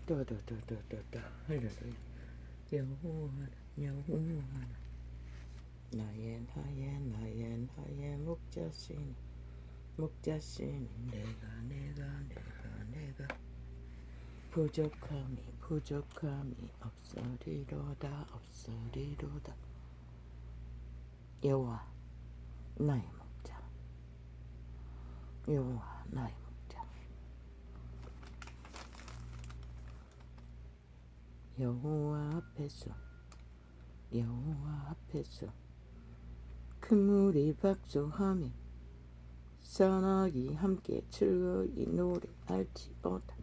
또또또또또또 할렐루야. 여호와는 여호와는 나의 목자신 내가 부족함이 없으리로다. 여호와 나의 목자, 여호와 나의 목자. 여호와 앞에서 큰 무리 박수하며 선악이 함께 즐거이 노래할지어다.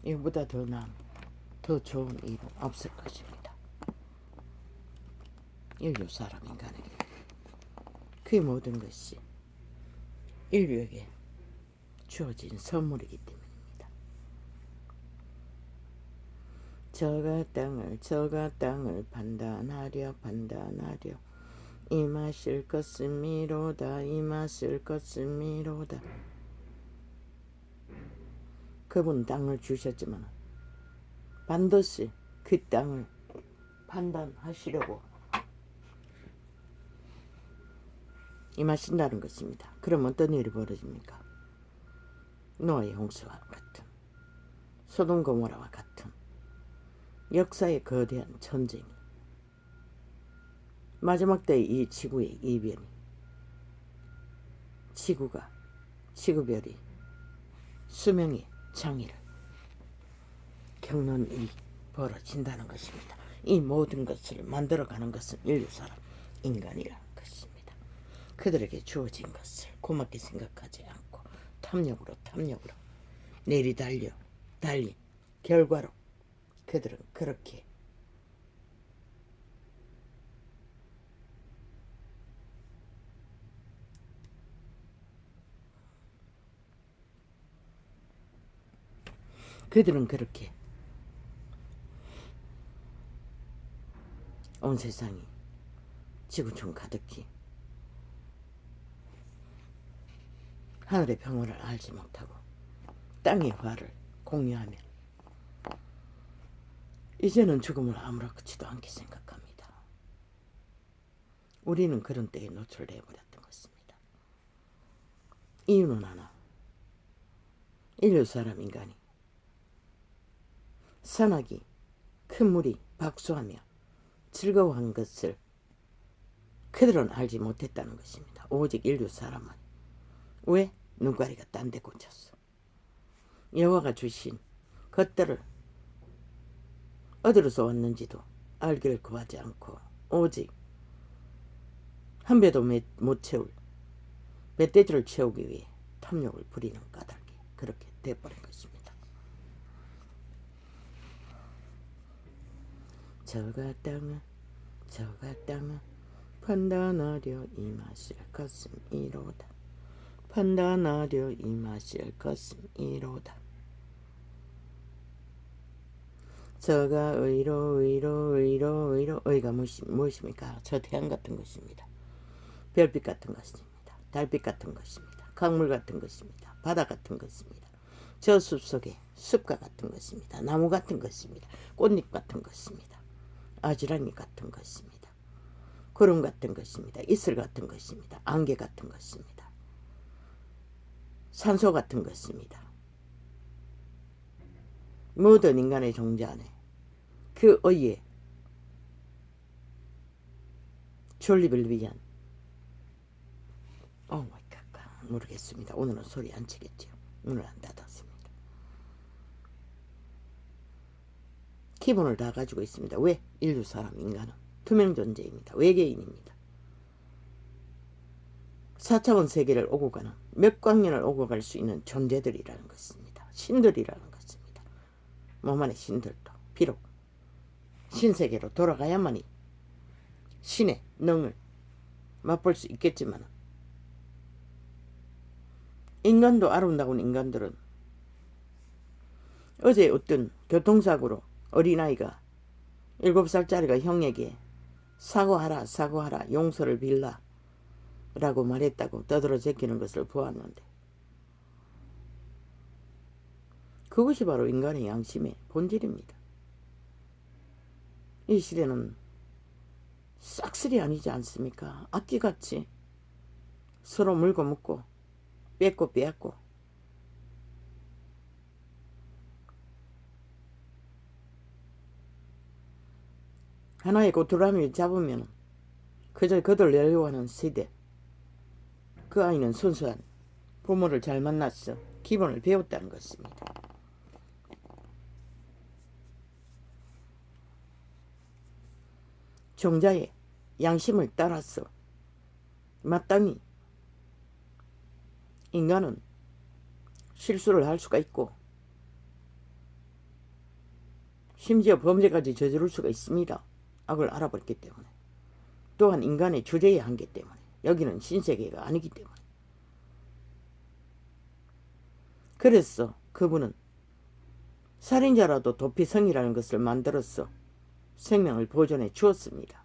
이보다 더 좋은 일은 없을 것입니다. 인류 사람 인간에게 그 모든 것이 인류에게 주어진 선물이기 때문입니다. 저가 땅을 판단하려 임하실 것이미로다. 그분 땅을 주셨지만 반드시 그 땅을 판단하시려고 임하신다는 것입니다. 그럼 어떤 일이 벌어집니까? 노아의 홍수와 같은, 소돔 고모라와 같은 역사의 거대한 전쟁이, 마지막 때의 이 지구의 이변이, 지구별이 수명의 장애를 겪는 일이 벌어진다는 것입니다. 이 모든 것을 만들어가는 것은 인류 사람, 인간이라는 것입니다. 그들에게 주어진 것을 고맙게 생각하지 않고 탐욕으로 내리달린 결과로 그들은 그렇게 온 세상이 지구촌 가득히 하늘의 평화를 알지 못하고 땅의 화를 공유하며 이제는 죽음을 아무렇지도 않게 생각합니다. 우리는 그런 때에 노출되어 버렸던 것입니다. 이유는 하나, 인류 사람 인간이 선악이 큰 물이 박수하며 즐거워한 것을 그들은 알지 못했다는 것입니다. 오직 인류 사람만. 왜? 눈가리가 딴 데 꽂혔어. 여호와가 주신 것들을 어디로서 왔는지도 알기를 구하지 않고 오직 한 배도 못 채울 멧돼지를 채우기 위해 탐욕을 부리는 까닭이 그렇게 돼버린 것입니다. 저가 땅은 판단하려 임하실 것이미로다. 저가 의가 무엇입니까? 저 태양 같은 것입니다. 별빛 같은 것입니다. 달빛 같은 것입니다. 강물 같은 것입니다. 바다 같은 것입니다. 저 숲속에 숲과 같은 것입니다. 나무 같은 것입니다. 꽃잎 같은 것입니다. 아지랑이 같은 것입니다. 구름 같은 것입니다. 이슬 같은 것입니다. 안개 같은 것입니다. 산소 같은 것입니다. 모든 인간의 존재 안에 그 의의 존립을 위한 모르겠습니다. 오늘은 소리 안 치겠죠. 문을 안 닫았습니다. 기본을 다 가지고 있습니다. 왜? 인류 사람 인간은 투명 존재입니다. 외계인입니다. 4차원 세계를 오고 가는 몇 광년을 오고 갈 수 있는 존재들이라는 것입니다. 신들이라는 것입니다. 몸 안의 신들도 비록 신세계로 돌아가야만이 신의 능을 맛볼 수 있겠지만 인간도 아름다운 인간들은 어제 어떤 교통사고로 어린아이가 7살짜리가 형에게 사과하라 용서를 빌라 라고 말했다고 떠들어 제끼는 것을 보았는데 그것이 바로 인간의 양심의 본질입니다. 이 시대는 싹쓸이 아니지 않습니까? 악기같이 서로 물고 묻고 뺏고 빼앗고 하나의 고투라미를 잡으면 그저 그들 내려오는 세대. 그 아이는 순수한 부모를 잘 만났어 기본을 배웠다는 것입니다. 종자의 양심을 따라서 마땅히 인간은 실수를 할 수가 있고 심지어 범죄까지 저지를 수가 있습니다. 악을 알아버렸기 때문에. 또한 인간의 주제의 한계 때문에. 여기는 신세계가 아니기 때문에. 그래서 그분은 살인자라도 도피성이라는 것을 만들어서 생명을 보존해 주었습니다.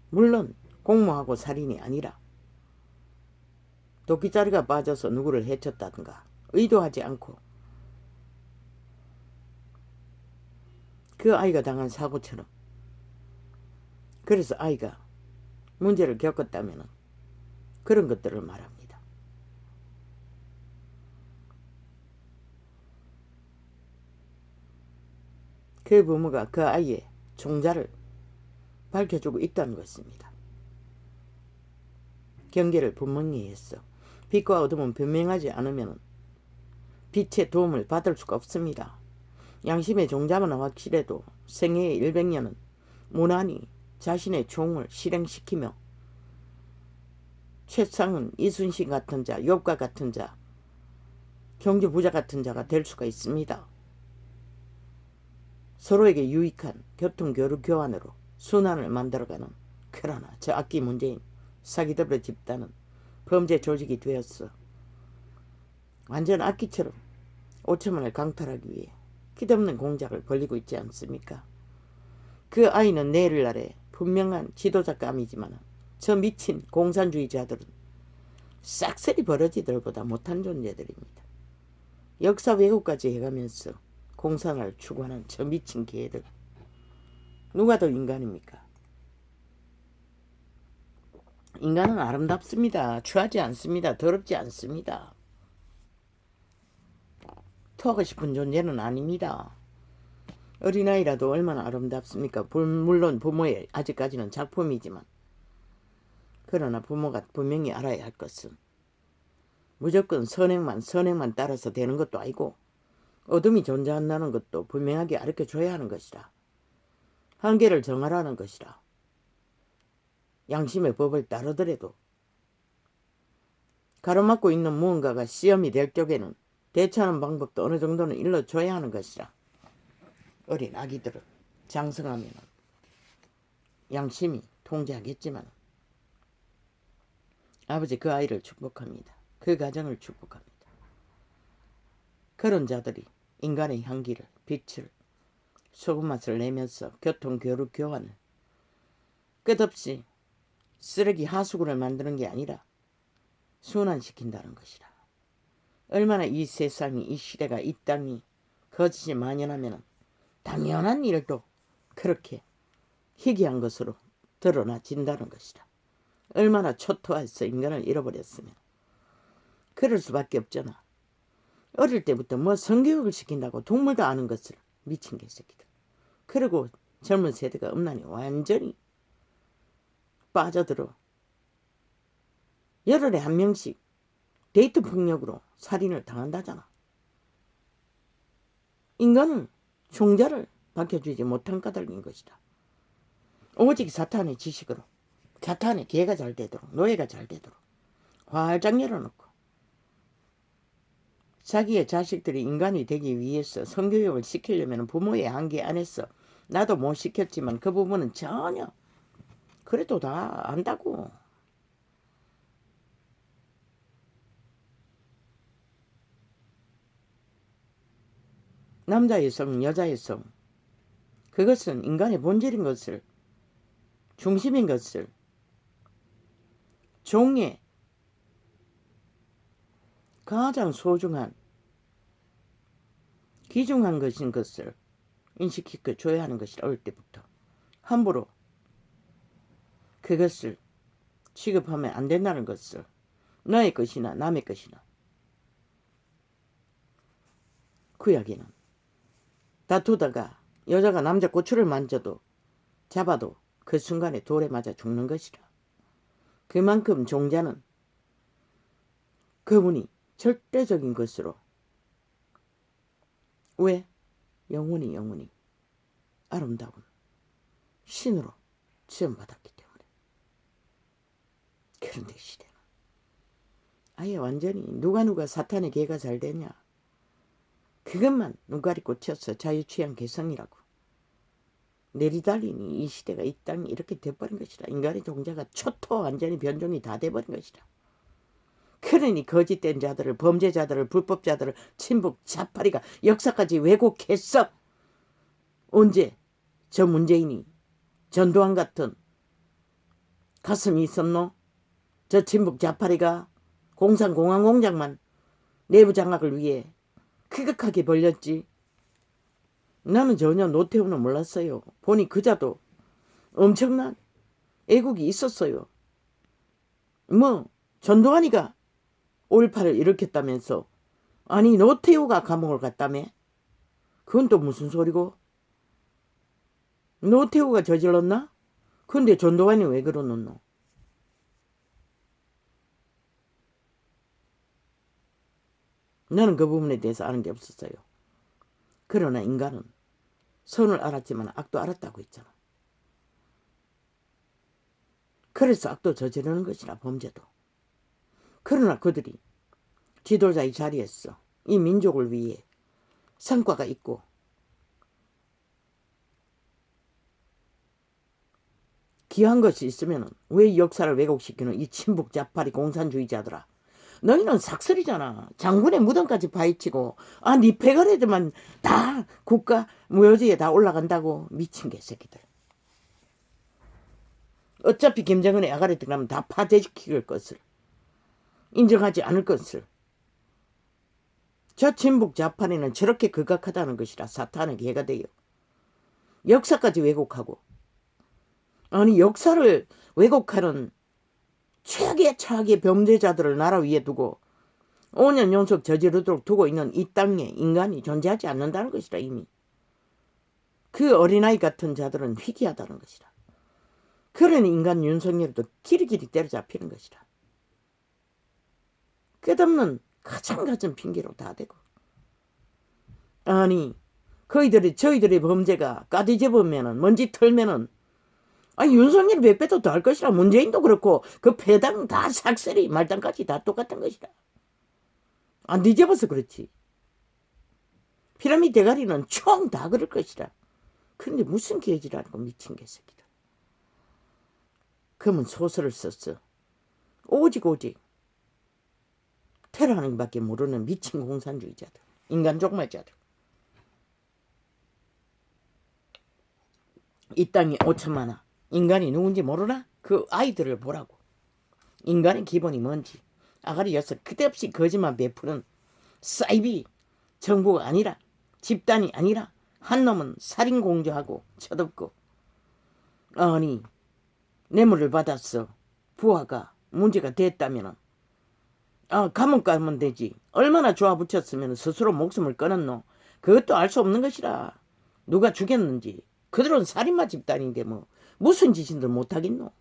물론 공모하고 살인이 아니라 도끼자루가 빠져서 누구를 해쳤다든가 의도하지 않고 그 아이가 당한 사고처럼. 그래서 아이가 문제를 겪었다면 그런 것들을 말합니다. 그 부모가 그 아이의 종자를 밝혀주고 있다는 것입니다. 경계를 분명히 했어. 빛과 어둠은 분명하지 않으면 빛의 도움을 받을 수가 없습니다. 양심의 종자만 확실해도 생애의 100년은 무난히 자신의 종을 실행시키며 최상은 이순신 같은 자, 욥과 같은 자, 경주 부자 같은 자가 될 수가 있습니다. 서로에게 유익한 교통교류 교환으로 순환을 만들어가는, 그러나 저 악기 문제인 사기더블 집단은 범죄 조직이 되었어. 완전 악기처럼 5천만을 강탈하기 위해 끝없는 공작을 벌이고 있지 않습니까? 그 아이는 내일날에 분명한 지도자감이지만 저 미친 공산주의자들은 싹쓸이 버러지들보다 못한 존재들입니다. 역사 왜곡까지 해가면서 공산화를 추구하는 저 미친 개들. 누가 더 인간입니까? 인간은 아름답습니다. 추하지 않습니다. 더럽지 않습니다. 토하고 싶은 존재는 아닙니다. 어린아이라도 얼마나 아름답습니까? 물론 부모의 아직까지는 작품이지만, 그러나 부모가 분명히 알아야 할 것은 무조건 선행만 따라서 되는 것도 아니고 어둠이 존재한다는 것도 분명하게 가르쳐줘야 하는 것이라. 한계를 정하라는 것이라. 양심의 법을 따르더라도 가로막고 있는 무언가가 시험이 될 적에는 대처하는 방법도 어느 정도는 일러줘야 하는 것이라. 어린 아기들을 장성하면 양심이 통제하겠지만 아버지 그 아이를 축복합니다. 그 가정을 축복합니다. 그런 자들이 인간의 향기를, 빛을, 소금맛을 내면서 교통교류 교환을 끝없이 쓰레기 하수구를 만드는 게 아니라 순환시킨다는 것이라. 얼마나 이 세상이, 이 시대가, 이 땅이 거짓이 만연하면 당연한 일도 그렇게 희귀한 것으로 드러나진다는 것이라. 얼마나 초토화해서 인간을 잃어버렸으면 그럴 수밖에 없잖아. 어릴 때부터 뭐 성교육을 시킨다고 동물도 아는 것을, 미친 개새끼들. 그리고 젊은 세대가 음란히 완전히 빠져들어 열흘에 한 명씩 데이트 폭력으로 살인을 당한다잖아. 인간은 종자를 밝혀주지 못한 까닭인 것이다. 오직 사탄의 지식으로, 사탄의 개가 잘 되도록, 노예가 잘 되도록 활짝 열어놓고 자기의 자식들이 인간이 되기 위해서 성교육을 시키려면 부모의 한계 안에서, 나도 못 시켰지만 그 부분은 전혀 그래도 다 안다고. 남자의 성, 여자의 성, 그것은 인간의 본질인 것을, 중심인 것을, 종의 가장 소중한 귀중한 것인 것을 인식시켜 줘야 하는 것이라. 어릴 때부터 함부로 그것을 취급하면 안 된다는 것을, 너의 것이나 남의 것이나. 구약에는 다투다가 여자가 남자 고추를 만져도 잡아도 그 순간에 돌에 맞아 죽는 것이라. 그만큼 종자는 그분이 절대적인 것으로, 왜? 영원히 아름다운 신으로 지원받았기 때문에. 그런데 시대는 아예 완전히 누가 사탄의 개가 잘 되냐, 그것만 눈가리 꽂혀서 자유취향 개성이라고 내리달리니 이 시대가, 이 땅이 이렇게 돼버린 것이라. 인간의 종자가 초토 완전히 변종이 다 돼버린 것이라. 그러니 거짓된 자들을, 범죄자들을, 불법자들을, 친북 자파리가 역사까지 왜곡했어. 언제 저 문재인이 전두환 같은 가슴이 있었노? 저 친북 자파리가 공산공항공장만 내부 장악을 위해 크격하게 벌렸지. 나는 전혀 노태우는 몰랐어요. 보니 그자도 엄청난 애국이 있었어요. 뭐 전두환이가 5.18을 일으켰다면서, 아니 노태우가 감옥을 갔다며? 그건 또 무슨 소리고? 노태우가 저질렀나? 근데 전두환이 왜 그러노? 나는 그 부분에 대해서 아는 게 없었어요. 그러나 인간은 선을 알았지만 악도 알았다고 했잖아. 그래서 악도 저지르는 것이라, 범죄도. 그러나 그들이 지도자의 자리에서 이 민족을 위해 성과가 있고 귀한 것이 있으면 왜 역사를 왜곡시키는 이 친북 자파리 공산주의자들아. 너희는 삭슬이잖아. 장군의 무덤까지 파헤치고, 네 패거리들만 다 국가 무효지에 다 올라간다고. 미친 개새끼들. 어차피 김정은의 아가리 들어가면 다 파쇄시킬 것을, 인정하지 않을 것을. 저 친북 자파리는 저렇게 극악하다는 것이라. 사탄의 개가 돼요. 역사까지 왜곡하고, 아니 역사를 왜곡하는 최악의 범죄자들을 나라 위에 두고 5년 연속 저지르도록 두고 있는 이 땅에 인간이 존재하지 않는다는 것이라. 이미 그 어린아이 같은 자들은 희귀하다는 것이라. 그러니 인간 윤석열도 길이길이 때려잡히는 것이라. 끝없는 가장 핑계로 다 되고, 아니 저희들의 범죄가 까뒤집으면은, 먼지 털면은, 윤석열이 100배도 더 할 것이라. 문재인도 그렇고 그 패당 다 삭슬이 말단까지 다 똑같은 것이라. 안 뒤집어서 그렇지. 피라미드 대가리는 총 다 그럴 것이라. 근데 무슨 개지라고, 미친 개새끼들. 그러면 소설을 썼어. 오직 테러하는 밖에 모르는 미친 공산주의자들, 인간 종말자들. 이 땅에 5천만화 인간이 누군지 모르나? 그 아이들을 보라고. 인간의 기본이 뭔지. 아가리여서 그데없이 거짓말 베푸는 사이비 정부가 아니라, 집단이 아니라 한 놈은 살인공조하고 쳐덮고, 아니 뇌물을 받았어. 부하가 문제가 됐다면 감옥 가면 되지. 얼마나 좋아 붙였으면 스스로 목숨을 끊었노. 그것도 알 수 없는 것이라. 누가 죽였는지. 그들은 살인마 집단인데 뭐 무슨 짓인들 못하겠노.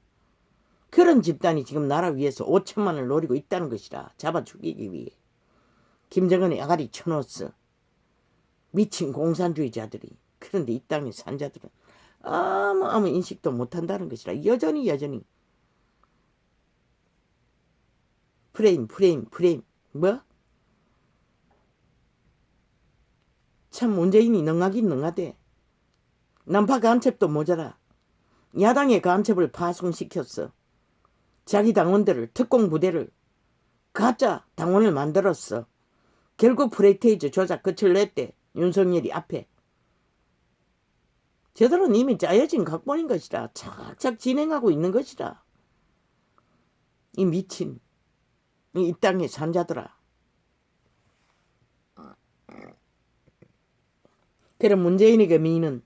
그런 집단이 지금 나라 위에서 5천만을 노리고 있다는 것이라. 잡아 죽이기 위해. 김정은의 아가리 쳐넣었어. 미친 공산주의자들이. 그런데 이 땅의 산자들은 아무 인식도 못한다는 것이라. 여전히 프레임 뭐? 참 문재인이 능하긴 능하대. 난파 간첩도 모자라. 야당의 간첩을 파송시켰어. 자기 당원들을, 특공 부대를, 가짜 당원을 만들었어. 결국 프레이테이즈 조작 끝을 냈대. 윤석열이 앞에. 저들은 이미 짜여진 각본인 것이라. 착착 진행하고 있는 것이라. 이 미친 이 땅의 산자들아. 그런 문재인에게 미는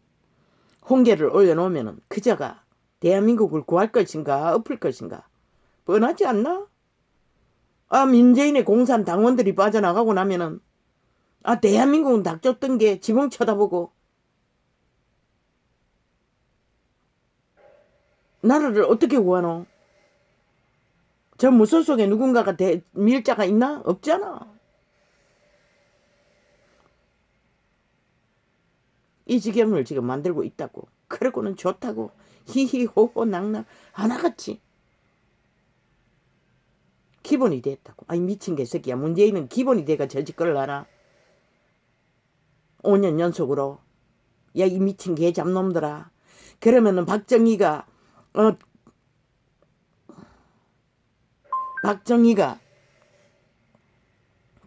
홍계를 올려놓으면 그자가 대한민국을 구할 것인가 엎을 것인가 뻔하지 않나? 문재인의 공산 당원들이 빠져나가고 나면은 대한민국은 닥쳤던 게 지붕 쳐다보고 나라를 어떻게 구하노? 저 무소 속에 누군가가 밀자가 있나? 없잖아. 이 지경을 지금 만들고 있다고. 그러고는 좋다고. 히히호호 낭낭 하나같이 기본이 됐다고. 미친 개새끼야. 문재인은 기본이 돼가 저 짓거리를 하나? 5년 연속으로. 야, 이 미친 개 잡놈들아. 그러면은 박정희가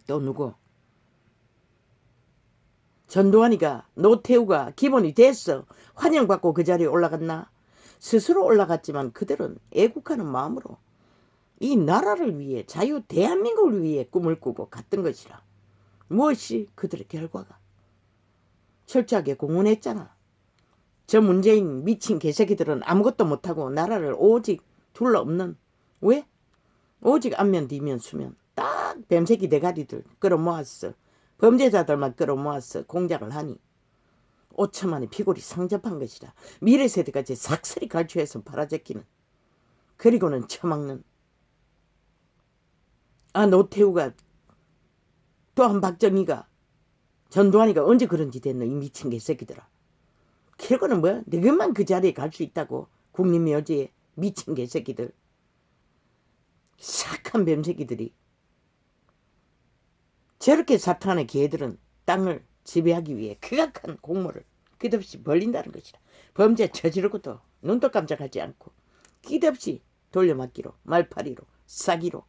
또 누구? 전두환이가 노태우가 기본이 됐어. 환영받고 그 자리에 올라갔나? 스스로 올라갔지만 그들은 애국하는 마음으로 이 나라를 위해 자유 대한민국을 위해 꿈을 꾸고 갔던 것이라. 무엇이 그들의 결과가 철저하게 공헌했잖아. 저 문재인 미친 개새끼들은 아무것도 못하고 나라를 오직 둘러없는 왜? 오직 안면 뒤면 수면 딱 뱀새끼 대가리들 끌어모았어. 범죄자들만 끌어모았어. 공작을 하니 5천만의 피골이 상접한 것이다. 미래 세대까지 삭슬이 갈취해서 팔아제끼는 그리고는 처먹는 노태우가 또한 박정희가 전두환이가 언제 그런 짓 했노? 이 미친 개새끼들아. 그리고는 뭐야? 너희만 그 자리에 갈 수 있다고. 국립묘지에 미친 개새끼들. 삭한 뱀새끼들이. 저렇게 사탄의 개들은 땅을 지배하기 위해 극악한 공모를 끝없이 벌린다는 것이다. 범죄 저지르고도 눈도 깜짝하지 않고 끝없이 돌려막기로 말파리로 사기로.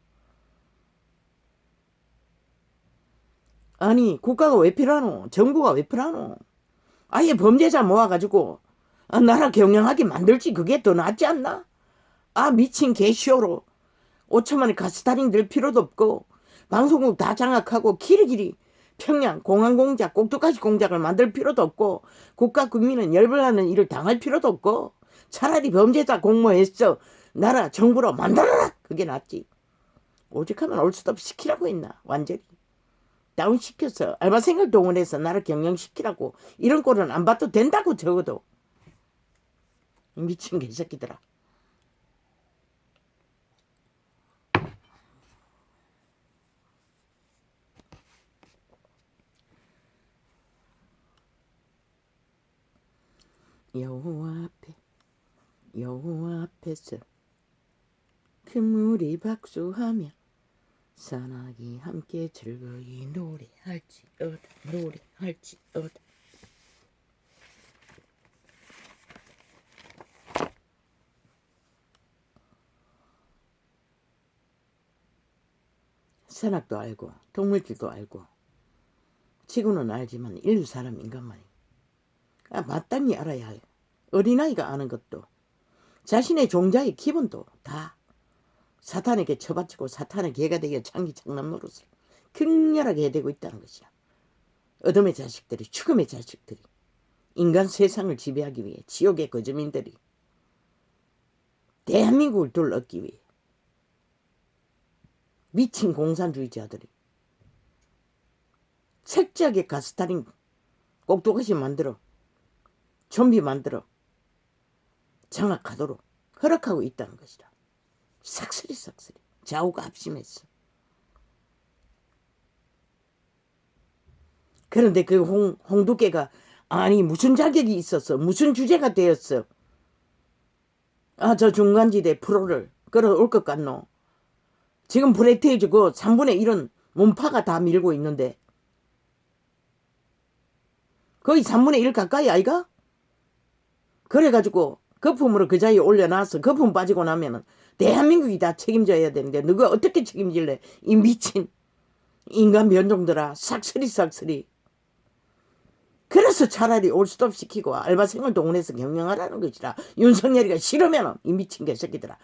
국가가 왜 필요하노? 정부가 왜 필요하노? 아예 범죄자 모아가지고 나라 경영하게 만들지. 그게 더 낫지 않나? 미친 개쇼로 5천만의 가스타링 될 필요도 없고 방송국 다 장악하고 길이길이 평양 공항공작 꼭두가시 공작을 만들 필요도 없고 국가 국민은 열불나는 일을 당할 필요도 없고 차라리 범죄자 공모해서 나라 정부로 만들어라. 그게 낫지. 오직하면 올 수도 없이 시키라고 했나. 완전히 다운시켜서 알바생을 동원해서 나라 경영시키라고. 이런 꼴은 안 봐도 된다고. 적어도 미친 개새끼들아. 여호와 앞에서 그물이 박수하며 산악이 함께 즐거이 노래할지어다. 산악도 알고 동물들도 알고 지구는 알지만 인류 사람 인간만이 마땅히 알아야 할 어린아이가 아는 것도 자신의 종자의 기본도 다 사탄에게 처바치고 사탄의 개가 되어 장기 장남 노릇을 극렬하게 해대고 있다는 것이야. 어둠의 자식들이, 죽음의 자식들이, 인간 세상을 지배하기 위해 지옥의 거주민들이 대한민국을 둘러엎기 위해 미친 공산주의자들이 철저하게 가스타링 꼭두가시 만들어 좀비 만들어 장악하도록 허락하고 있다는 것이다. 삭슬이 좌우가 합심했어. 그런데 그 홍두깨가 무슨 자격이 있었어? 무슨 주제가 되었어? 저 중간지대 프로를 끌어올 것 같노? 지금 브레이트에이즈 그 3분의 1은 문파가 다 밀고 있는데 거의 3분의 1 가까이 아이가? 그래가지고 거품으로 그 자리에 올려놔서 거품 빠지고 나면은 대한민국이 다 책임져야 되는데 너가 어떻게 책임질래? 이 미친 인간 변종들아. 삭슬이. 그래서 차라리 올 수도 시키고 알바생을 동원해서 경영하라는 것이라. 윤석열이가 싫으면 이 미친 개새끼들아.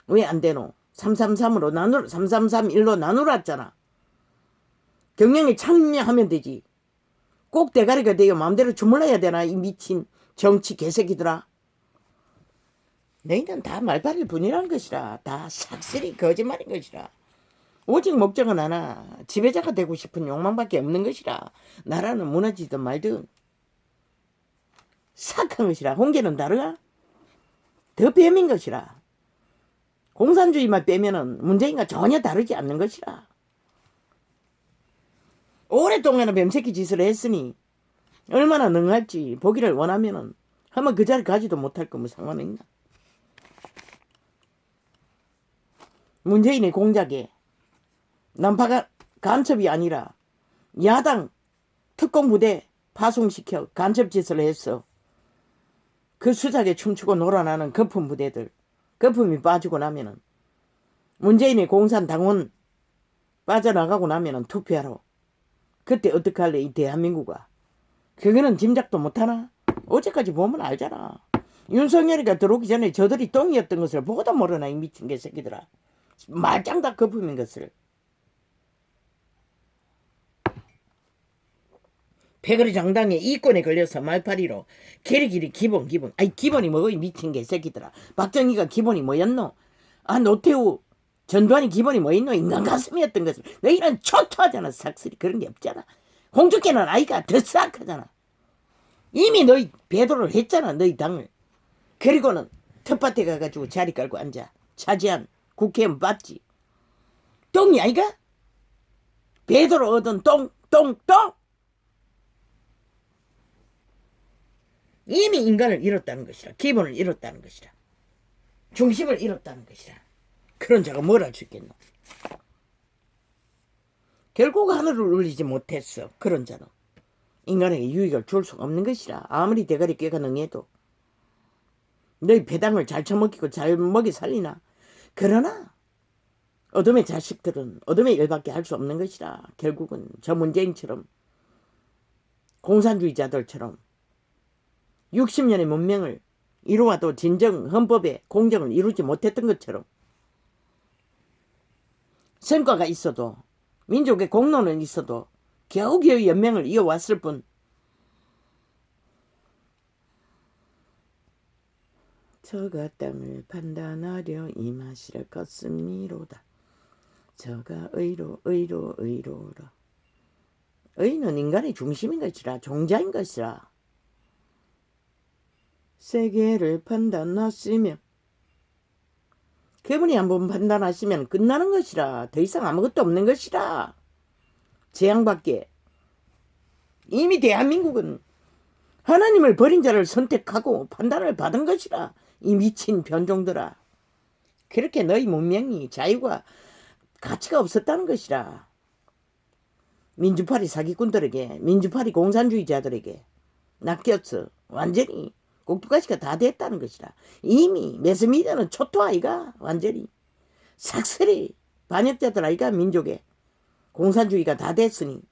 왜 안 되노? 333으로 333 1로 나누랐잖아. 경영에 참여하면 되지. 꼭 대가리가 돼요. 마음대로 주물러야 되나 이 미친 정치 개새끼들아. 너희는 다 말발일 뿐이란 것이라. 다 삭슬이 거짓말인 것이라. 오직 목적은 하나. 지배자가 되고 싶은 욕망밖에 없는 것이라. 나라는 무너지든 말든 삭한 것이라. 홍계는 다르가? 더 뱀인 것이라. 공산주의만 빼면은 문재인과 전혀 다르지 않는 것이라. 오랫동안 뱀새끼 짓을 했으니 얼마나 능할지 보기를 원하면은 한번 그 자리 가지도 못할 거면 상관은 있나. 문재인의 공작에 난파가 간첩이 아니라 야당 특공부대 파송시켜 간첩짓을 했어. 그 수작에 춤추고 놀아나는 거품 부대들, 거품이 빠지고 나면은 문재인의 공산당원 빠져나가고 나면은 투표하러 그때 어떻게 할래 이 대한민국아. 그거는 짐작도 못하나? 어제까지 보면 알잖아. 윤석열이가 들어오기 전에 저들이 똥이었던 것을 보고도 모르나 이 미친 개새끼들아. 말짱 다 거품인 것을. 패거리 장당에 이권에 걸려서 말파리로 길이길이 기본. 아이 기본이 뭐고 이 미친 개새끼들아. 박정희가 기본이 뭐였노? 아 노태우 전두환이 기본이 뭐였노? 인간 가슴이었던 것을. 너희는 초토하잖아. 삭슬이 그런 게 없잖아. 홍준깨는 아이가 더 싹하잖아. 이미 너희 배도를 했잖아. 너희 당을. 그리고는 텃밭에 가가지고 자리 깔고 앉아. 차지한 국회의원 맞지. 똥이 아이가? 배도를 얻은 똥. 이미 인간을 잃었다는 것이라. 기본을 잃었다는 것이라. 중심을 잃었다는 것이라. 그런 자가 뭘 할 수 있겠노. 결국 하늘을 울리지 못했어. 그런 자는 인간에게 유익을 줄 수가 없는 것이라. 아무리 대가리 꾀가 능해도 너희 배당을 잘 처먹이고 잘 먹이 살리나. 그러나 어둠의 자식들은 어둠의 일밖에 할 수 없는 것이라. 결국은 저 문재인처럼 공산주의자들처럼 60년의 문명을 이루어도 진정 헌법의 공정을 이루지 못했던 것처럼 성과가 있어도 민족의 공로는 있어도 겨우겨우 연명을 이어왔을 뿐 저가 땅을 판단하려 이 마시를 껐음이로다. 저가 의로라. 의는 인간의 중심인 것이라. 종자인 것이라. 세계를 판단하시며 그분이 한번 판단하시면 끝나는 것이라. 더 이상 아무것도 없는 것이라. 재앙밖에. 이미 대한민국은 하나님을 버린 자를 선택하고 판단을 받은 것이라. 이 미친 변종들아. 그렇게 너희 문명이 자유가 가치가 없었다는 것이라. 민주파리 사기꾼들에게 민주파리 공산주의자들에게 낚였어. 완전히 꼭두가시가 다 됐다는 것이라. 이미 매스미디어는 초토아이가 완전히 삭슬이 반역자들 아이가 민족에 공산주의가 다 됐으니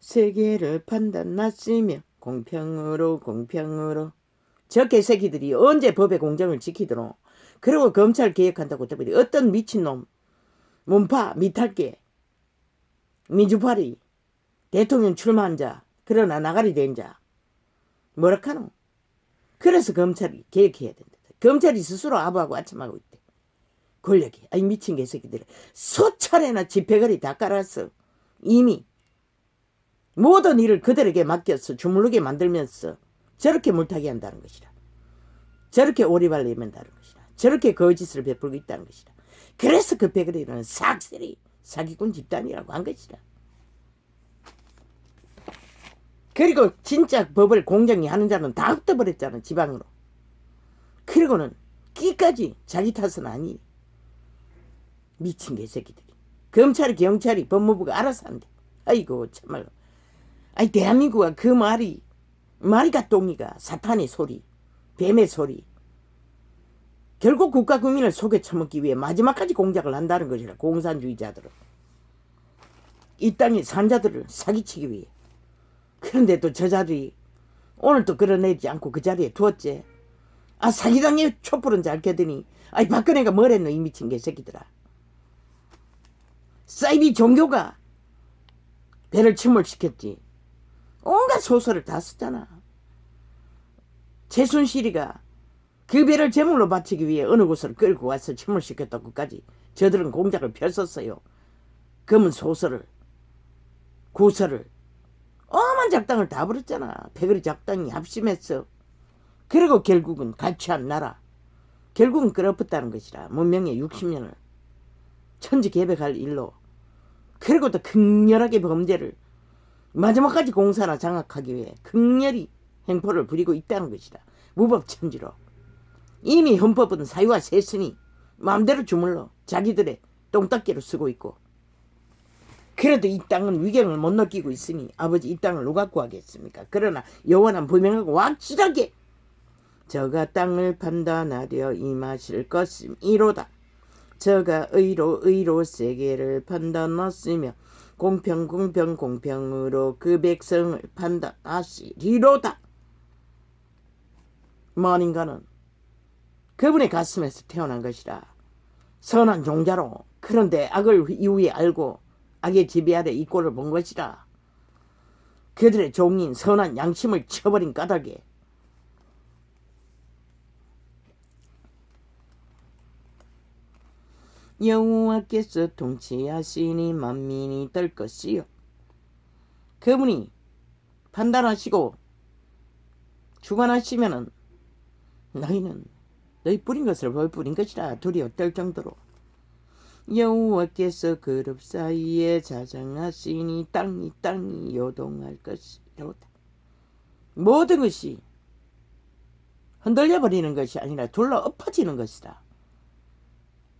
세계를 판단하시며 공평으로 저 개새끼들이 언제 법의 공정을 지키도록. 그리고 검찰 개혁한다고 떠버리 어떤 미친놈 문파 미탈계 민주파리 대통령 출마한 자 그러나 나가리 된 자 뭐라 카노. 그래서 검찰이 개혁해야 된다. 검찰이 스스로 아부하고 아침하고 있대. 권력이. 아이 미친 개새끼들. 수차례나 집회거리 다 깔았어. 이미 모든 일을 그들에게 맡겼어. 주물르게 만들면서 저렇게 물타기 한다는 것이라. 저렇게 오리발 내민다는 것이라. 저렇게 거짓을 베풀고 있다는 것이라. 그래서 그 패거리는 삭슬이 사기꾼 집단이라고 한 것이라. 그리고 진짜 법을 공정히 하는 자는 다 흩어버렸잖아. 지방으로. 그리고는 끼까지 자기 탓은 아니. 미친 개새끼들이. 검찰이 경찰이 법무부가 알아서 한대. 아이고 참말로. 아이 대한민국은 그 말이가 똥이가 사탄의 소리 뱀의 소리. 결국 국가 국민을 속에 처먹기 위해 마지막까지 공작을 한다는 것이라. 공산주의자들은 이 땅의 산자들을 사기치기 위해. 그런데 또 저자들이 오늘 또 끌어내지 않고 그 자리에 두었지. 아 사기당에 촛불은 잘 켜더니 아이 박근혜가 뭐랬노 이 미친 개새끼들아. 사이비 종교가 배를 침몰시켰지. 온갖 소설을 다 썼잖아. 최순실이가 그 배를 제물로 바치기 위해 어느 곳을 끌고 와서 침몰시켰다고까지 저들은 공작을 펼쳤어요. 검은 소설을, 구설을, 엄한 작당을 다 부렸잖아. 패거리 작당이 합심했어. 그리고 결국은 갈취한 나라, 결국은 끌어엎었다는 것이라. 문명의 60년을 천지개벽할 일로. 그리고 또 극렬하게 범죄를 마지막까지 공사나 장악하기 위해 극렬히 행포를 부리고 있다는 것이다. 무법천지로. 이미 헌법은 사유화 세으니 마음대로 주물러 자기들의 똥닦기로 쓰고 있고, 그래도 이 땅은 위경을 못 느끼고 있으니 아버지 이 땅을 누가 구하겠습니까? 그러나 여호와는 분명하고 확실하게 저가 땅을 판단하려 임하실 것이로다. 저가 의로 세계를 판단하시며 공평으로 그 백성을 판단하시리로다. 먼 인간은 그분의 가슴에서 태어난 것이라. 선한 종자로. 그런데 악을 이후에 알고 악의 지배 아래 이 꼴을 본 것이라. 그들의 종인 선한 양심을 쳐버린 까닭에 여호와께서 통치하시니 만민이 될 것이요. 그분이 판단하시고 주관하시면은 너희는 너희 뿌린 것을 벌 뿌린 것이라. 두려워 떨 정도로 여호와께서 그룹 사이에 자장하시니 땅이 요동할 것이로다. 모든 것이 흔들려 버리는 것이 아니라 둘러 엎어지는 것이다.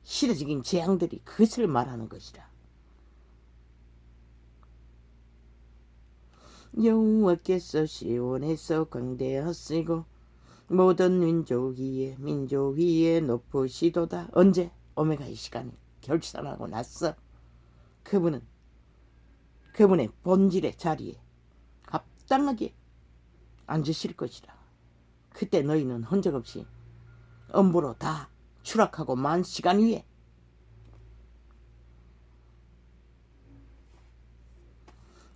시대적인 재앙들이 그것을 말하는 것이다. 여호와께서 시온에서 광대하시고 모든 민족 위에 높으시도다. 언제? 오메가 이 시간에 결산하고 났어. 그분은 그분의 본질의 자리에 합당하게 앉으실 것이다. 그때 너희는 흔적 없이 엄부로 다 추락하고 만 시간 위에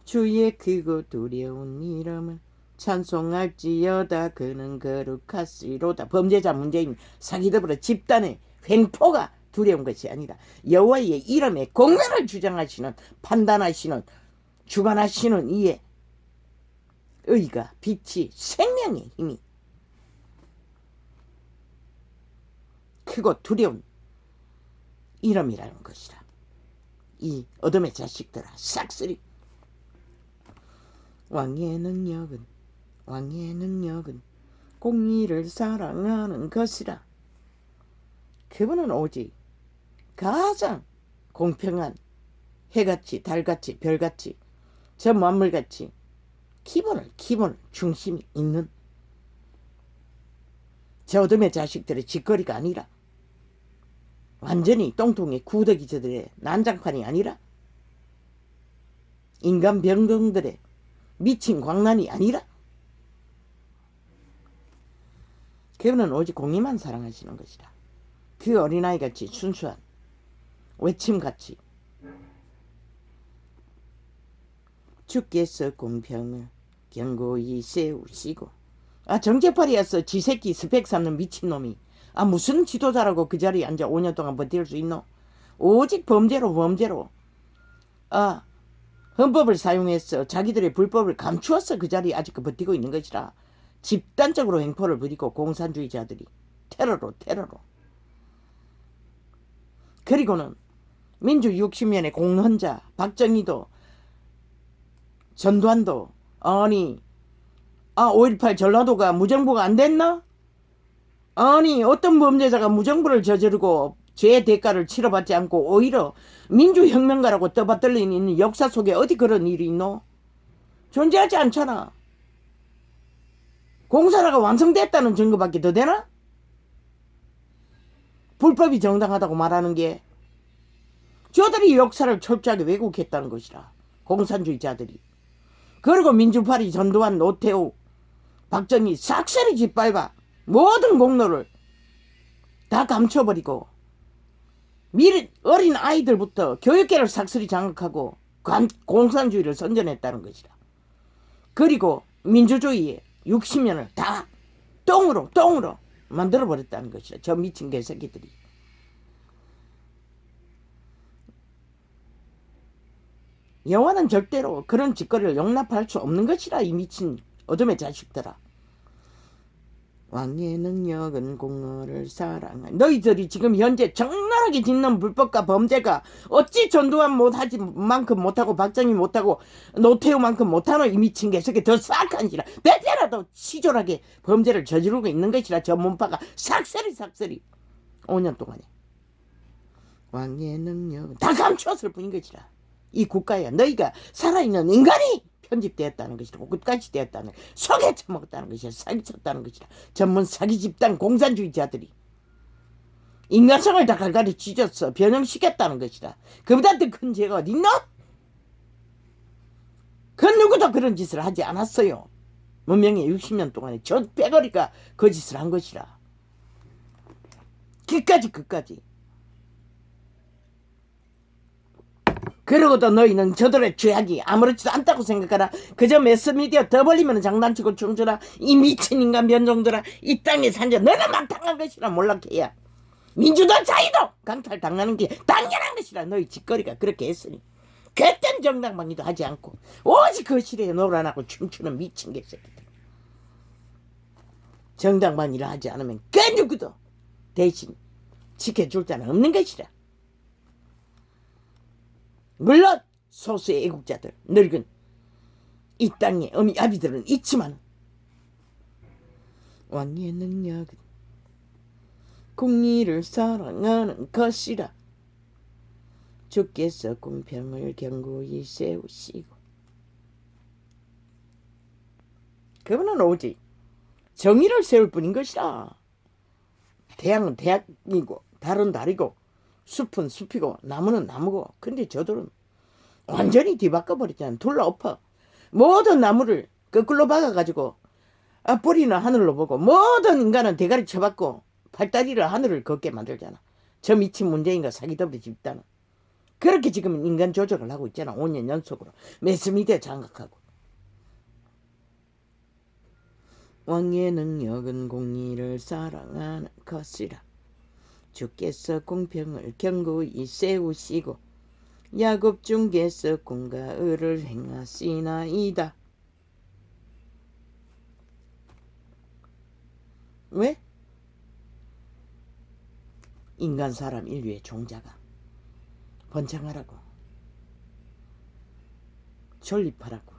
주의 크고 두려운 이름을 찬송할지어다. 그는 거룩하시로다. 범죄자 문재인 사기더불어 집단의 횡포가 두려운 것이 아니라 여호와의 이름에 공명을 주장하시는, 판단하시는, 주관하시는 이의 의가, 빛이, 생명의 힘이 크고 두려운 이름이라는 것이라. 이 어둠의 자식들아, 싹쓸이 왕의 능력은 공의를 사랑하는 것이라. 그분은 오직 가장 공평한 해같이 달같이 별같이 저 만물같이 기본을 중심이 있는 저 어둠의 자식들의 짓거리가 아니라, 완전히 똥통의 구더기 저들의 난장판이 아니라, 인간 병동들의 미친 광란이 아니라, 그분은 오직 공의만 사랑하시는 것이라. 그 어린아이같이 순수한 외침같이 주께서 공평을 견고히 세우시고. 정재팔이었어. 지새끼 스펙 삼는 미친놈이. 무슨 지도자라고 그 자리에 앉아 5년 동안 버틸 수 있노? 오직 범죄로 헌법을 사용해서 자기들의 불법을 감추어서 그 자리에 아직 버티고 있는 것이라. 집단적으로 행포를 부리고 공산주의자들이 테러로. 그리고는 민주 60년의 공헌자 박정희도 전두환도 5.18 전라도가 무정부가 안 됐나? 어떤 범죄자가 무정부를 저지르고 죄의 대가를 치러받지 않고 오히려 민주혁명가라고 떠받들리는 역사 속에 어디 그런 일이 있노? 존재하지 않잖아. 공사라가 완성됐다는 증거밖에 더 되나? 불법이 정당하다고 말하는 게 저들이 역사를 철저하게 왜곡했다는 것이라. 공산주의자들이. 그리고 민주파리 전두환, 노태우, 박정희 싹쓸이 짓밟아 모든 공로를 다 감춰버리고 어린 아이들부터 교육계를 싹쓸이 장악하고 공산주의를 선전했다는 것이라. 그리고 민주주의의 60년을 다 똥으로 만들어버렸다는 것이라. 저 미친 개새끼들이. 여호와는 절대로 그런 짓거리를 용납할 수 없는 것이라. 이 미친 어둠의 자식들아. 왕의 능력은 공허를 사랑하. 너희들이 지금 현재 적나라하게 짓는 불법과 범죄가 어찌 전두환 못하지 만큼 못하고 박정희 못하고 노태우만큼 못하노. 이 미친 개새끼 더 싹한지라. 몇 배라도 치졸하게 범죄를 저지르고 있는 것이라. 저 문파가 삭세리 5년 동안에. 왕의 능력은 다 감추었을 뿐인 것이라. 이 국가에 너희가 살아있는 인간이 편집되었다는 것이라. 끝까지 되었다는, 속에 처먹었다는 것이라. 사기쳤다는 것이라. 전문 사기 집단 공산주의자들이 인간성을 다 갈갈이 찢었어. 변형시켰다는 것이라. 그보다 더 큰 죄가 어디 있노? 그 누구도 그런 짓을 하지 않았어요. 문명의 60년 동안에 저 빼거리가 그 짓을 한 것이라. 끝까지. 그러고도 너희는 저들의 죄악이 아무렇지도 않다고 생각하라. 그저 매스미디어 더 벌리면 장난치고 춤추라. 이 미친 인간 변종들아. 이 땅에 산자 너는 망탕한 것이라. 몰락해야 민주도 자유도 강탈당하는 게 당연한 것이라. 너희 짓거리가 그렇게 했으니 그땐 정당방위도 하지 않고 오직 거실에 놀아나고 춤추는 미친 개새끼들. 정당방위를 하지 않으면 그 누구도 대신 지켜줄 자는 없는 것이라. 물론 소수의 애국자들, 늙은 이 땅의 어미 아비들은 있지만 왕의 능력은 공의를 사랑하는 것이라. 주께서 공평을 견고히 세우시고. 그분은 오직 정의를 세울 뿐인 것이라. 태양은 태양이고 달은 달이고 숲은 숲이고 나무는 나무고. 근데 저들은 완전히 뒤바꿔버렸잖아. 둘러엎어 모든 나무를 거꾸로 박아가지고 뿌리는 하늘로 보고 모든 인간은 대가리 쳐박고 팔다리를 하늘을 걷게 만들잖아. 저 미친 문재인과 사기더블이 집단은 그렇게 지금 인간 조작을 하고 있잖아. 5년 연속으로 매스미디어 장악하고. 왕의 능력은 공의를 사랑하는 것이라. 주께서 공평을 견고히 세우시고 야곱 중께서 공과 의를 행하시나이다. 왜? 인간 사람 인류의 종자가 번창하라고, 존립하라고.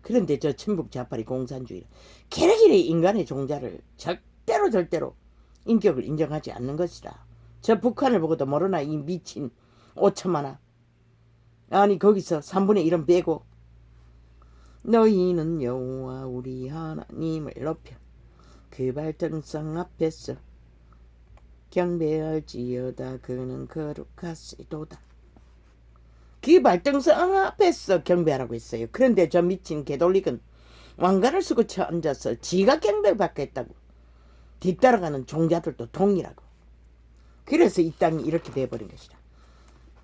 그런데 저 천북 좌파리 공산주의 걔네들이 인간의 종자를 절대로 인격을 인정하지 않는 것이라. 저 북한을 보고도 모르나 이 미친 5천만원. 아니 거기서 3분의 1은 빼고 너희는 여호와 우리 하나님을 높여 그 발등상 앞에서 경배할지어다. 그는 거룩하시도다. 그 발등상 앞에서 경배하라고 했어요. 그런데 저 미친 개돌릭은 왕관을 쓰고 쳐 앉아서 지가 경배를 받겠다고 뒤따라가는 종자들도 동일하고. 그래서 이 땅이 이렇게 돼버린 것이라.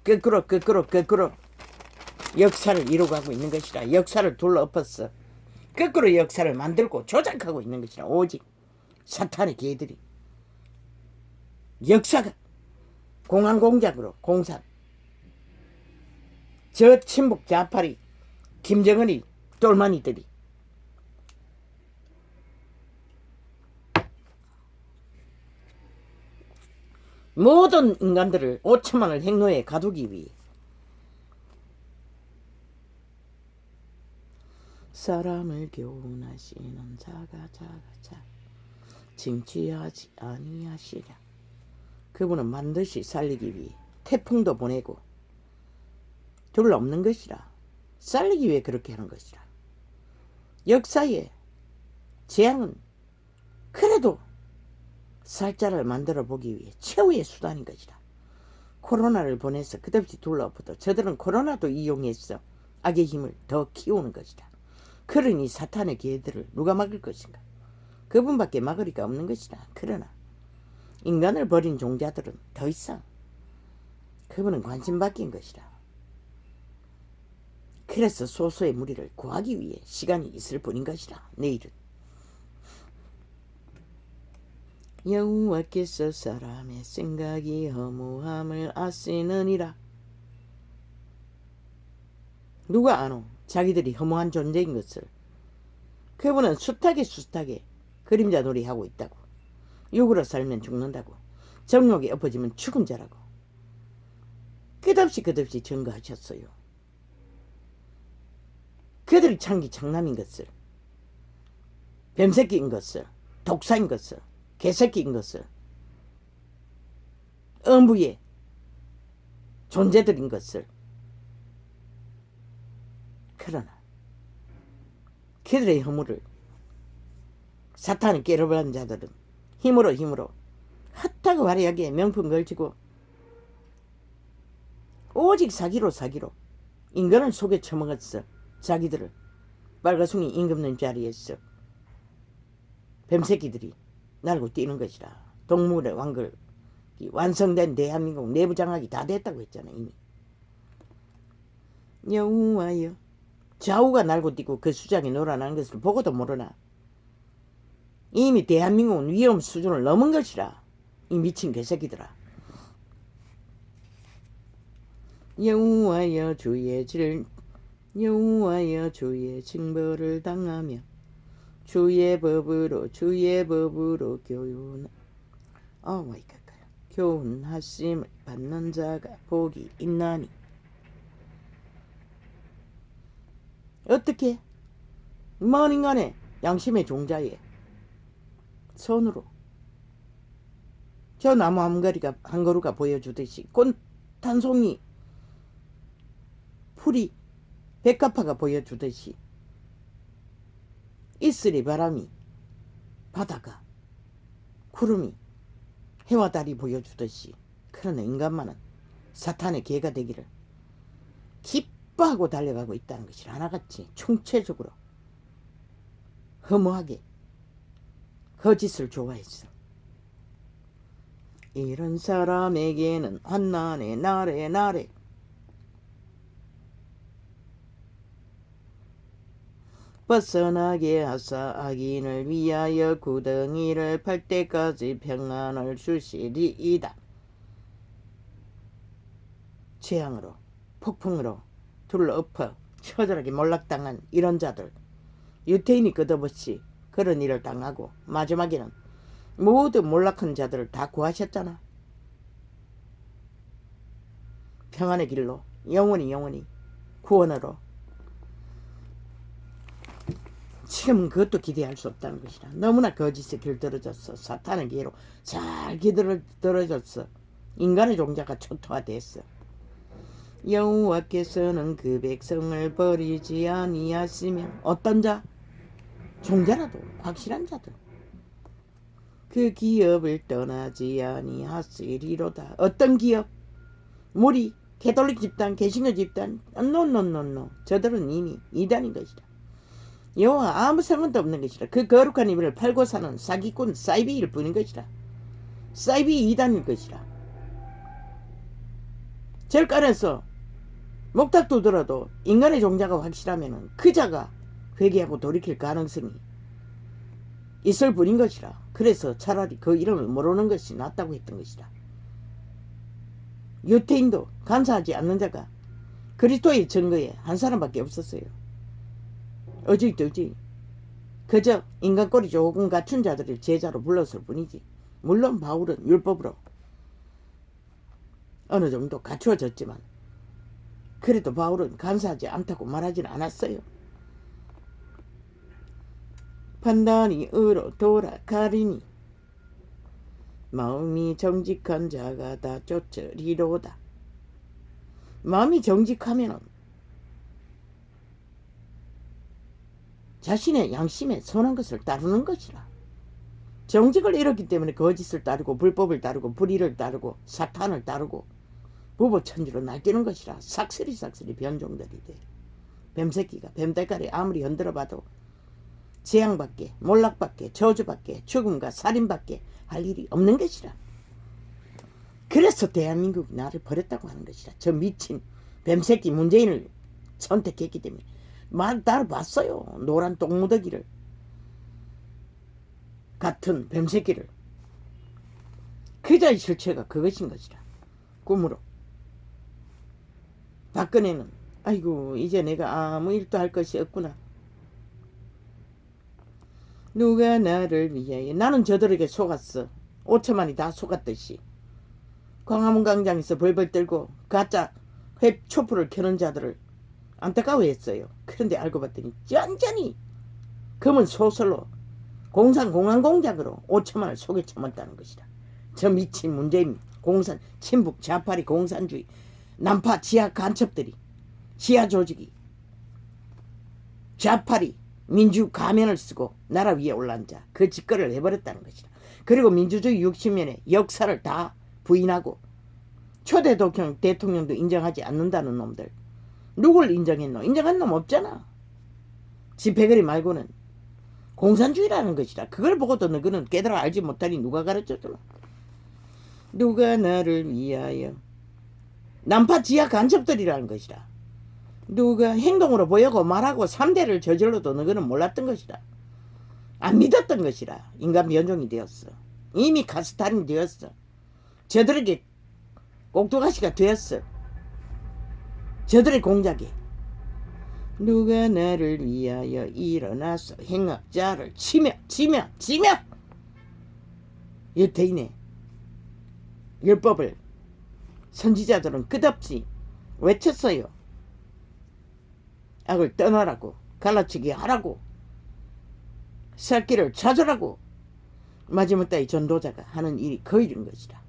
거꾸로 역사를 이루어가고 있는 것이라. 역사를 둘러엎었어. 거꾸로 역사를 만들고 조작하고 있는 것이라. 오직 사탄의 개들이 역사가 공황공작으로 공산. 저 친북 좌파리 김정은이 똘마니들이 모든 인간들을 5천만을 행로에 가두기 위해 사람을 교훈하시는 자가 징취하지 아니하시랴. 그분은 반드시 살리기 위해 태풍도 보내고 둘러없는 것이라. 살리기 위해 그렇게 하는 것이라. 역사의 재앙은 그래도 살자를 만들어 보기 위해 최후의 수단인 것이라. 코로나를 보내서 끝없이 둘러엎어도 저들은 코로나도 이용해서 악의 힘을 더 키우는 것이라. 그러니 사탄의 개들을 누가 막을 것인가? 그분밖에 막으리가 없는 것이라. 그러나 인간을 버린 종자들은 더 이상 그분은 관심 바뀐 것이라. 그래서 소수의 무리를 구하기 위해 시간이 있을 뿐인 것이라. 내일은 여호와께서 사람의 생각이 허무함을 아시느니라. 누가 아노? 자기들이 허무한 존재인 것을. 그분은 숱하게 그림자 놀이하고 있다고. 육으로 살면 죽는다고. 정욕에 엎어지면 죽은 자라고. 끝없이 증거하셨어요. 그들이 장남인 것을, 뱀새끼인 것을, 독사인 것을, 개새끼인 것을, 음부의 존재들인 것을. 그러나 그들의 허물을 사탄이 깨려버린 자들은 힘으로 헛하고 화려하게 명품 걸치고 오직 사기로 인간을 속에 처먹었어. 자기들을 빨가숭이 임금님 자리에서 뱀새끼들이 날고 뛰는 것이라. 동물의 왕글 완성된 대한민국 내부 장악이 다 됐다고 했잖아. 이미. 여호와여, 좌우가 날고 뛰고 그 수장이 놀아나는 것을 보고도 모르나. 이미 대한민국은 위험 수준을 넘은 것이라. 이 미친 개새끼들아. 여호와여 주의 징벌을 당하며 주의 법으로 교훈하심을 받는 자가 복이 있나니. 어떻게? 먼 인간의 양심의 종자에 손으로 저 나무 한 그루가 보여주듯이 꽃 한 송이 풀이 백합화가 보여주듯이 이슬이 바람이 바다가 구름이 해와 달이 보여주듯이. 그러나 인간만은 사탄의 개가 되기를 기뻐하고 달려가고 있다는 것이 하나같이 총체적으로 허무하게 거짓을 좋아했어. 이런 사람에게는 환난의 날에 벗어나게 하사 악인을 위하여 구덩이를 팔 때까지 평안을 주시리이다. 재앙으로 폭풍으로 둘러엎어 처절하게 몰락당한 이런 자들, 유태인이 끝없이 그런 일을 당하고 마지막에는 모두 몰락한 자들을 다 구하셨잖아. 평안의 길로 영원히 구원으로. 지금은 그것도 기대할 수 없다는 것이라. 너무나 거짓에 길들어졌어. 사탄의 기회로 잘 길들어졌어. 인간의 종자가 초토화됐어. 여호와께서는 그 백성을 버리지 아니하시며. 어떤 자? 종자라도 확실한 자들. 그 기업을 떠나지 아니하시리로다. 어떤 기업? 무리, 개톨릭 집단, 개신교 집단. 노. 저들은 이미 이단인 것이다. 여호와 아무 상관도 없는 것이라. 그 거룩한 이름을 팔고 사는 사기꾼 사이비일 뿐인 것이라. 사이비 이단일 것이라. 절간에서 목탁 두더라도 인간의 종자가 확실하면 그 자가 회개하고 돌이킬 가능성이 있을 뿐인 것이라. 그래서 차라리 그 이름을 모르는 것이 낫다고 했던 것이라. 유태인도 간사하지 않는 자가 그리스도의 증거에 한 사람밖에 없었어요. 어찌 그저 인간꼴이 조금 갖춘 자들을 제자로 불렀을 뿐이지. 물론 바울은 율법으로 어느 정도 갖추어졌지만 그래도 바울은 간사하지 않다고 말하지는 않았어요. 판단이 의로 돌아가리니 마음이 정직한 자가 다 쫓으리로다. 마음이 정직하면 자신의 양심에 선한 것을 따르는 것이라. 정직을 잃었기 때문에 거짓을 따르고 불법을 따르고 불의를 따르고 사탄을 따르고 부보천지로 날뛰는 것이라. 삭슬이 변종들이 돼. 뱀새끼가 뱀대가리 아무리 흔들어봐도 재앙밖에 몰락밖에 저주밖에 죽음과 살인밖에 할 일이 없는 것이라. 그래서 대한민국이 나를 버렸다고 하는 것이라. 저 미친 뱀새끼 문재인을 선택했기 때문에. 나를 봤어요. 노란 똥무더기를. 같은 뱀새끼를. 그자의 실체가 그것인 것이라. 꿈으로. 박근혜는 아이고 이제 내가 아무 일도 할 것이 없구나. 누가 나를 위하여. 나는 저들에게 속았어. 5천만이 다 속았듯이. 광화문 광장에서 벌벌 떨고 가짜 웹 촛불을 켜는 자들을 안타까워했어요. 그런데 알고 봤더니 짠짠이 검은 소설로 공산공안공작으로 5천만을 속에 쳐먹었다는 것이다. 저 미친 문재인 공산 친북 좌파리 공산주의 남파 지하 간첩들이 지하 조직이 좌파리 민주 가면을 쓰고 나라 위에 올라앉아 그 짓거리를 해버렸다는 것이다. 그리고 민주주의 60년의 역사를 다 부인하고 초대 대통령도 인정하지 않는다는 놈들. 누굴 인정했노? 인정한 놈 없잖아. 집회거리 말고는 공산주의라는 것이다. 그걸 보고도 너희는 깨달아 알지 못하니 누가 가르쳐주노? 누가 나를 위하여. 남파 지하 간첩들이라는 것이다. 누가 행동으로 보이고 말하고 3대를 저질러도 너희는 몰랐던 것이다. 안 믿었던 것이라. 인간 변종이 되었어. 이미 카스타린이 되었어. 저들에게 꼭두가시가 되었어. 저들의 공작이. 누가 나를 위하여 일어나서 행악자를 치며 여태인의 율법을 선지자들은 끝없이 외쳤어요. 악을 떠나라고, 갈라치기 하라고, 살길을 찾으라고. 마지못다이 전도자가 하는 일이 그 일인 것이다.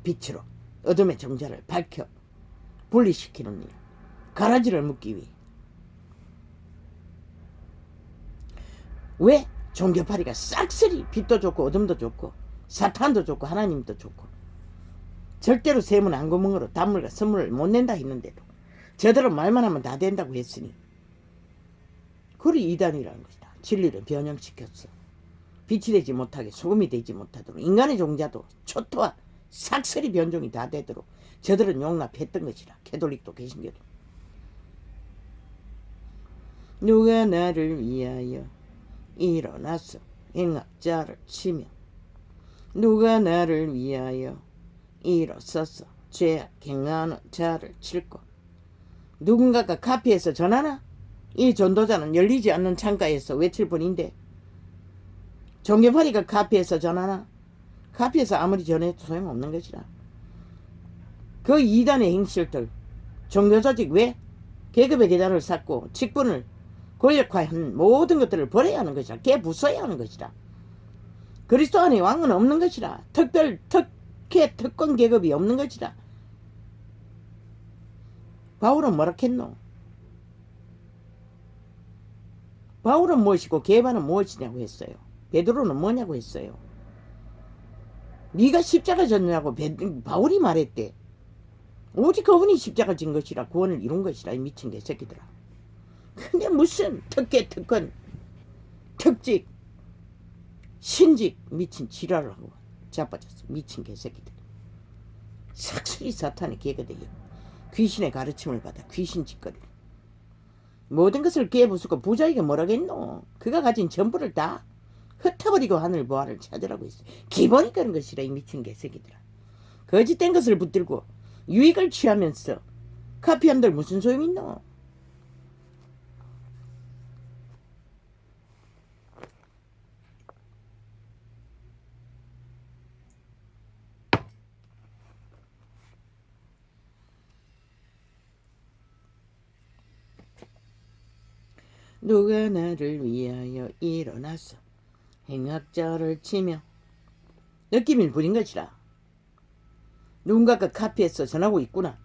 빛으로 어둠의 정자를 밝혀 분리시키는 일, 가라지를 묶기 위해. 왜? 종교파리가 싹쓸이 빛도 좋고 어둠도 좋고 사탄도 좋고 하나님도 좋고 절대로 세문 안구멍으로 단물과 선물을 못 낸다 했는데도 저들은 말만 하면 다 된다고 했으니 그리 이단이라는 것이다. 진리를 변형시켰어. 빛이 되지 못하게 소금이 되지 못하도록 인간의 종자도 초토화 싹쓸이 변종이 다 되도록 저들은 용납했던 것이라. 캐톨릭도 개신교도. 누가 나를 위하여 일어나서 행악자를 치며 누가 나를 위하여 일어서서 죄악 행하는 자를 칠고. 누군가가 카페에서 전하나? 이 전도자는 열리지 않는 창가에서 외칠 뿐인데 종교파리가 카페에서 전하나? 카페에서 아무리 전해도 소용없는 것이라. 그 이단의 행실들 종교조직 왜? 계급의 계좌를 쌓고 직분을 권력화한 모든 것들을 버려야 하는 것이라. 깨부숴야 하는 것이라. 그리스도 안에 왕은 없는 것이라. 특권 계급이 없는 것이라. 바울은 뭐라 했노? 바울은 무엇이고 게바는 무엇이냐고 했어요. 베드로는 뭐냐고 했어요. 네가 십자가 졌냐고 바울이 말했대. 오직 그분이 십자가 진 것이라 구원을 이룬 것이라. 이 미친 개새끼들아. 근데 무슨 특권 특직 신직 미친 지랄을 하고 자빠졌어. 미친 개새끼들. 삭슬이 사탄의 개가 되어 귀신의 가르침을 받아 귀신 짓거리. 모든 것을 깨부수고 부자에게 뭐라겠노. 그가 가진 전부를 다 흩어버리고 하늘 보화를 찾으라고 했어. 기본이 그런 것이라. 이 미친 개새끼들아. 거짓된 것을 붙들고 유익을 취하면서 카피함들 무슨 소용 있노. 누가 나를 위하여 일어나서 행악자를 치며. 느낌이 부린 것이라. 누군가가 카페에서 전하고 있구나.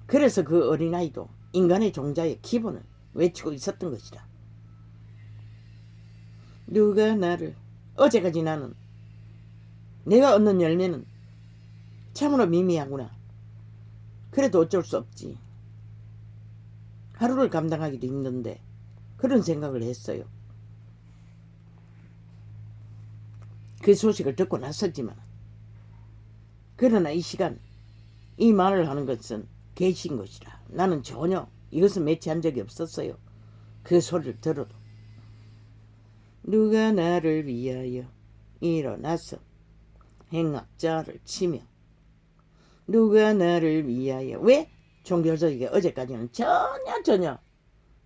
그래서 그 어린아이도 인간의 종자의 기본을 외치고 있었던 것이라. 누가 나를. 어제까지 나는 내가 얻는 열매는 참으로 미미하구나. 그래도 어쩔 수 없지. 하루를 감당하기도 힘든데 그런 생각을 했어요. 그 소식을 듣고 났었지만 그러나 이 시간 이 말을 하는 것은 계신 것이라. 나는 전혀 이것을 매치한 적이 없었어요. 그 소리를 들어도. 누가 나를 위하여 일어나서 행악자를 치며, 누가 나를 위하여, 왜? 종교적이게 어제까지는 전혀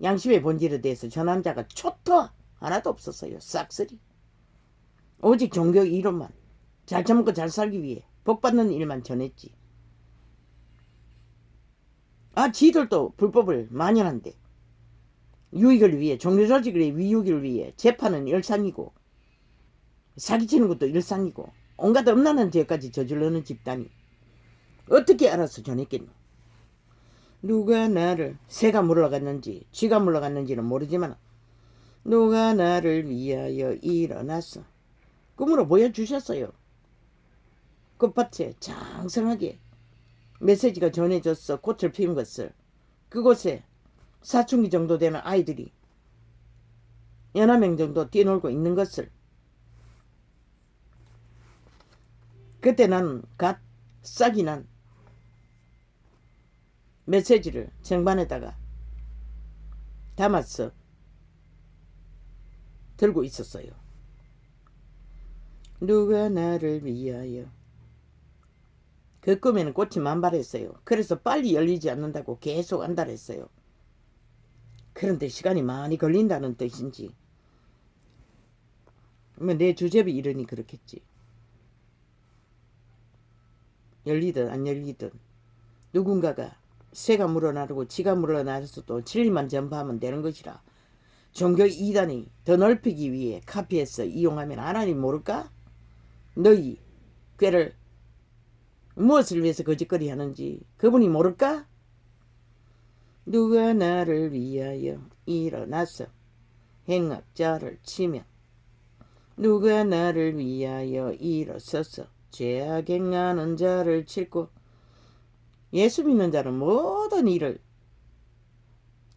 양심의 본질에 대해서 저 남자가 초토 하나도 없었어요. 싹쓸이. 오직 종교 이론만, 잘 처먹고 잘 살기 위해 복받는 일만 전했지. 지들도 불법을 만연한데 유익을 위해, 종교조직의 위익을 위해 재판은 일상이고 사기치는 것도 일상이고 온갖 엄난한 죄까지 저질러는 집단이 어떻게 알아서 전했겠노? 누가 나를, 새가 물러갔는지 쥐가 물러갔는지는 모르지만 누가 나를 위하여 일어나서 꿈으로 보여주셨어요. 꽃밭에 장성하게 메시지가 전해져서 꽃을 피운 것을, 그곳에 사춘기 정도 되는 아이들이 여러 명 정도 뛰놀고 있는 것을, 그때 나는 갓 싹이 난 메시지를 쟁반에다가 담아서 들고 있었어요. 누가 나를 위하여. 그 꿈에는 꽃이 만발했어요. 그래서 빨리 열리지 않는다고 계속 안달했어요. 그런데 시간이 많이 걸린다는 뜻인지, 내 주제비 이러니 그렇겠지. 열리든 안 열리든 누군가가 새가 물어나르고 쥐가 물어나르서도 진리만 전파하면 되는 것이라. 종교 이단이 더 넓히기 위해 카피해서 이용하면 하나님 모를까? 너희 꾀를 무엇을 위해서 거짓거리 하는지 그분이 모를까? 누가 나를 위하여 일어나서 행악자를 치며, 누가 나를 위하여 일어서서 죄악 행하는 자를 칠고. 예수 믿는 자는 모든 일을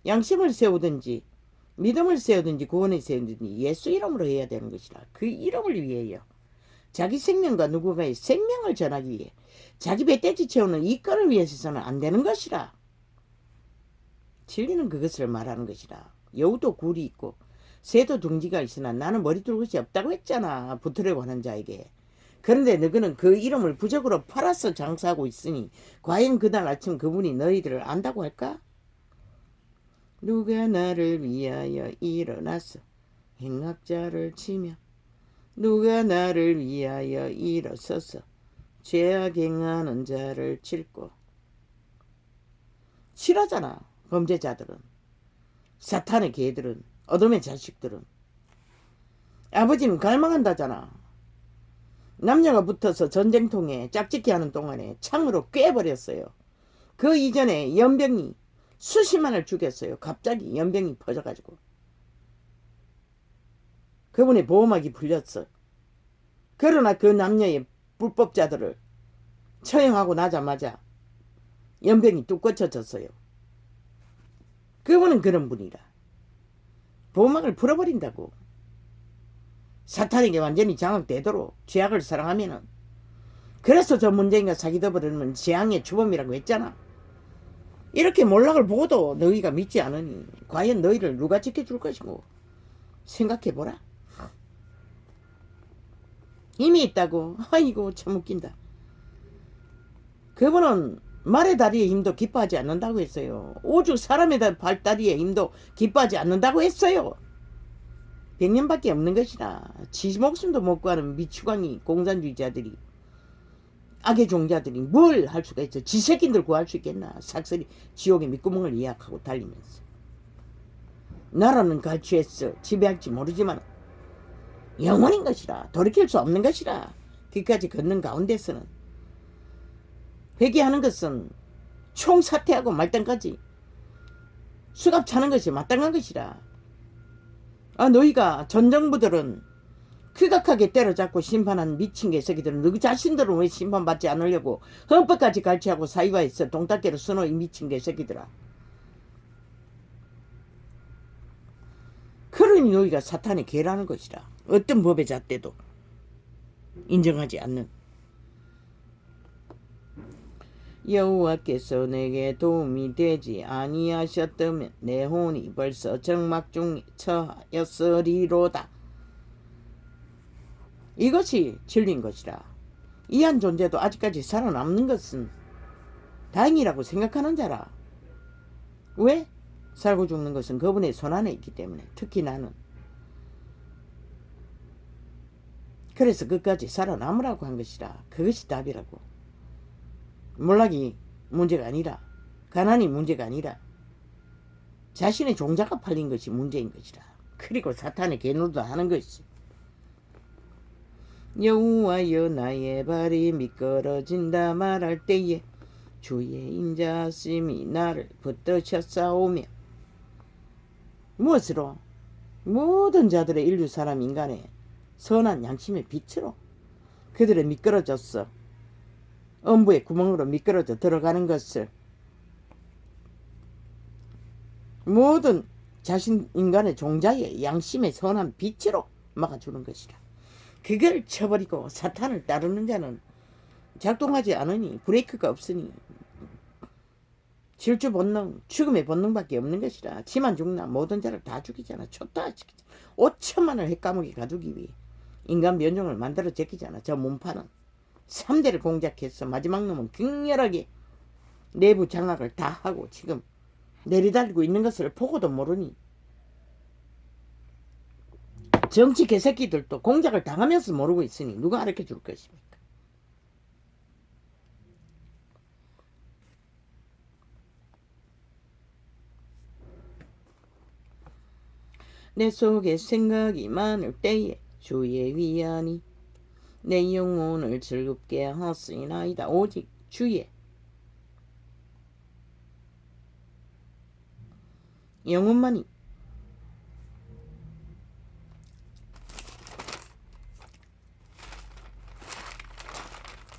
양심을 세우든지 믿음을 세우든지 구원을 세우든지 예수 이름으로 해야 되는 것이라. 그 이름을 위해요. 자기 생명과 누군가의 생명을 전하기 위해, 자기 배떼지 채우는 이권을 위해서는 안 되는 것이라. 진리는 그것을 말하는 것이라. 여우도 굴이 있고 새도 둥지가 있으나 나는 머리 둘 것이 없다고 했잖아, 붙으려고 하는 자에게. 그런데 너희는 그 이름을 부적으로 팔아서 장사하고 있으니 과연 그날 아침 그분이 너희들을 안다고 할까? 누가 나를 위하여 일어나서 행악자를 치며, 누가 나를 위하여 일어서서 죄악 행하는 자를 칠고. 싫어하잖아, 범죄자들은, 사탄의 개들은, 어둠의 자식들은. 아버지는 갈망한다잖아. 남녀가 붙어서 전쟁통에 짝짓기 하는 동안에 창으로 꿰버렸어요. 그 이전에 연병이 수십만을 죽였어요. 갑자기 연병이 퍼져가지고. 그분의 보호막이 풀렸어. 그러나 그 남녀의 불법자들을 처형하고 나자마자 연병이 뚝 꺼쳐졌어요. 그분은 그런 분이라. 보호막을 풀어버린다고. 사탄에게 완전히 장악되도록 죄악을 사랑하면은. 그래서 저 문재인과 사귀다 버리면 재앙의 주범이라고 했잖아. 이렇게 몰락을 보고도 너희가 믿지 않으니 과연 너희를 누가 지켜줄 것이고. 생각해보라. 힘이 있다고. 아이고 참 웃긴다. 그분은 말의 다리의 힘도 기뻐하지 않는다고 했어요. 오죽 사람의 발다리의 힘도 기뻐하지 않는다고 했어요. 100년밖에 없는 것이라. 지 목숨도 못 구하는 미추광이 공산주의자들이, 악의 종자들이 뭘 할 수가 있어. 지 새끼들 구할 수 있겠나. 삭슬이 지옥의 밑구멍을 예약하고 달리면서. 나라는 갈취했어. 지배할지 모르지만 영원인 것이라. 돌이킬 수 없는 것이라. 그까지 걷는 가운데서는 회개하는 것은 총사퇴하고 말단까지 수갑 차는 것이 마땅한 것이라. 너희가 전 정부들은 퀴각하게 때려잡고 심판한 미친 개새끼들은 너희 자신들은 왜 심판받지 않으려고 헌법까지 갈취하고 사이와에서 동탁계로 쓰노, 이 미친 개새끼들아. 그러니 너희가 사탄의 개라는 것이라. 어떤 법의 잣대도 인정하지 않는. 여호와께서 내게 도움이 되지 아니하셨다면 내 혼이 벌써 정막 중에 처하였으리로다. 이것이 진리인 것이라. 이한 존재도 아직까지 살아남는 것은 다행이라고 생각하는 자라. 왜? 살고 죽는 것은 그분의 손안에 있기 때문에. 특히 나는. 그래서 끝까지 살아남으라고 한 것이라. 그것이 답이라고. 몰락이 문제가 아니라, 가난이 문제가 아니라 자신의 종자가 팔린 것이 문제인 것이라. 그리고 사탄의 개노도 하는 것이. 여호와여 나의 발이 미끄러진다 말할 때에 주의 인자심이 나를 붙드셨사오며. 무엇으로? 모든 자들의 인류 사람 인간의 선한 양심의 빛으로 그들의 미끄러졌어. 엄부의 구멍으로 미끄러져 들어가는 것을 모든 자신 인간의 종자의 양심의 선한 빛으로 막아주는 것이라. 그걸 쳐버리고 사탄을 따르는 자는 작동하지 않으니, 브레이크가 없으니 질주 본능, 죽음의 본능밖에 없는 것이라. 지만 죽나 모든 자를 다 죽이잖아. 초토화시키잖아. 5천만을 핵감옥에 가두기 위해 인간 변종을 만들어 제끼잖아. 저 몸파는 3대를 공작해서 마지막 놈은 격렬하게 내부 장악을 다 하고 지금 내리달리고 있는 것을 보고도 모르니 정치 개새끼들도 공작을 당하면서 모르고 있으니 누가 가르쳐 줄 것입니까? 내 속에 생각이 많을 때에 주의 위안이 내 영혼을 즐겁게 하시나이다. 오직 주의 영혼만이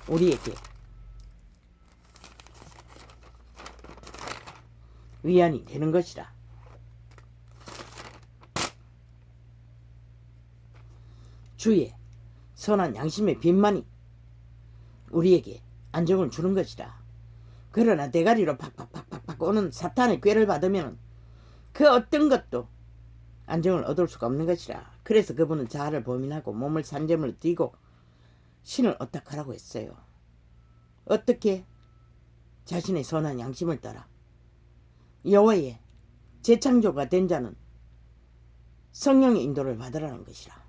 우리에게 위안이 되는 것이라. 주의 선한 양심의 빛만이 우리에게 안정을 주는 것이라. 그러나 대가리로 팍팍팍팍 오는 사탄의 꾀를 받으면 그 어떤 것도 안정을 얻을 수가 없는 것이라. 그래서 그분은 자아를 범인하고 몸을 산점을 띠고 신을 어떡하라고 했어요. 어떻게? 자신의 선한 양심을 따라 여호와의 재창조가 된 자는 성령의 인도를 받으라는 것이라.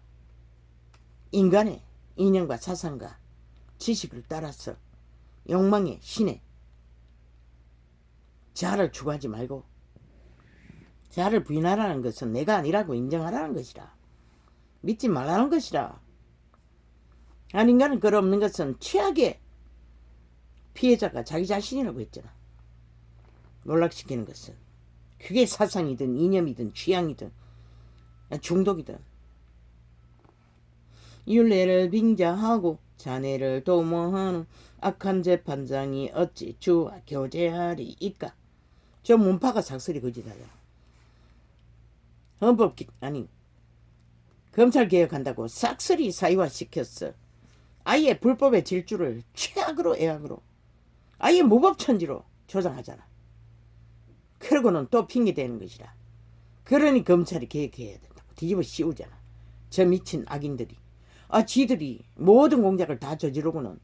인간의 인연과 사상과 지식을 따라서 욕망의 신에 자아를 추구하지 말고 자아를 부인하라는 것은 내가 아니라고 인정하라는 것이라. 믿지 말라는 것이라. 한 인간은 끌어없는 것은 최악의 피해자가 자기 자신이라고 했잖아. 몰락시키는 것은 그게 사상이든 이념이든 취향이든 중독이든. 율례를 빙자하고 자네를 도모하는 악한 재판장이 어찌 주와 교제하리이까. 저 문파가 삭슬이 거짓하잖아. 검찰개혁한다고 싹쓸이 사유화시켰어. 아예 불법의 질주를 최악으로 애악으로 아예 무법천지로 조장하잖아. 그러고는 또 핑계대는 것이라. 그러니 검찰이 개혁해야 된다고 뒤집어 씌우잖아. 저 미친 악인들이. 지들이 모든 공작을 다 저지르고는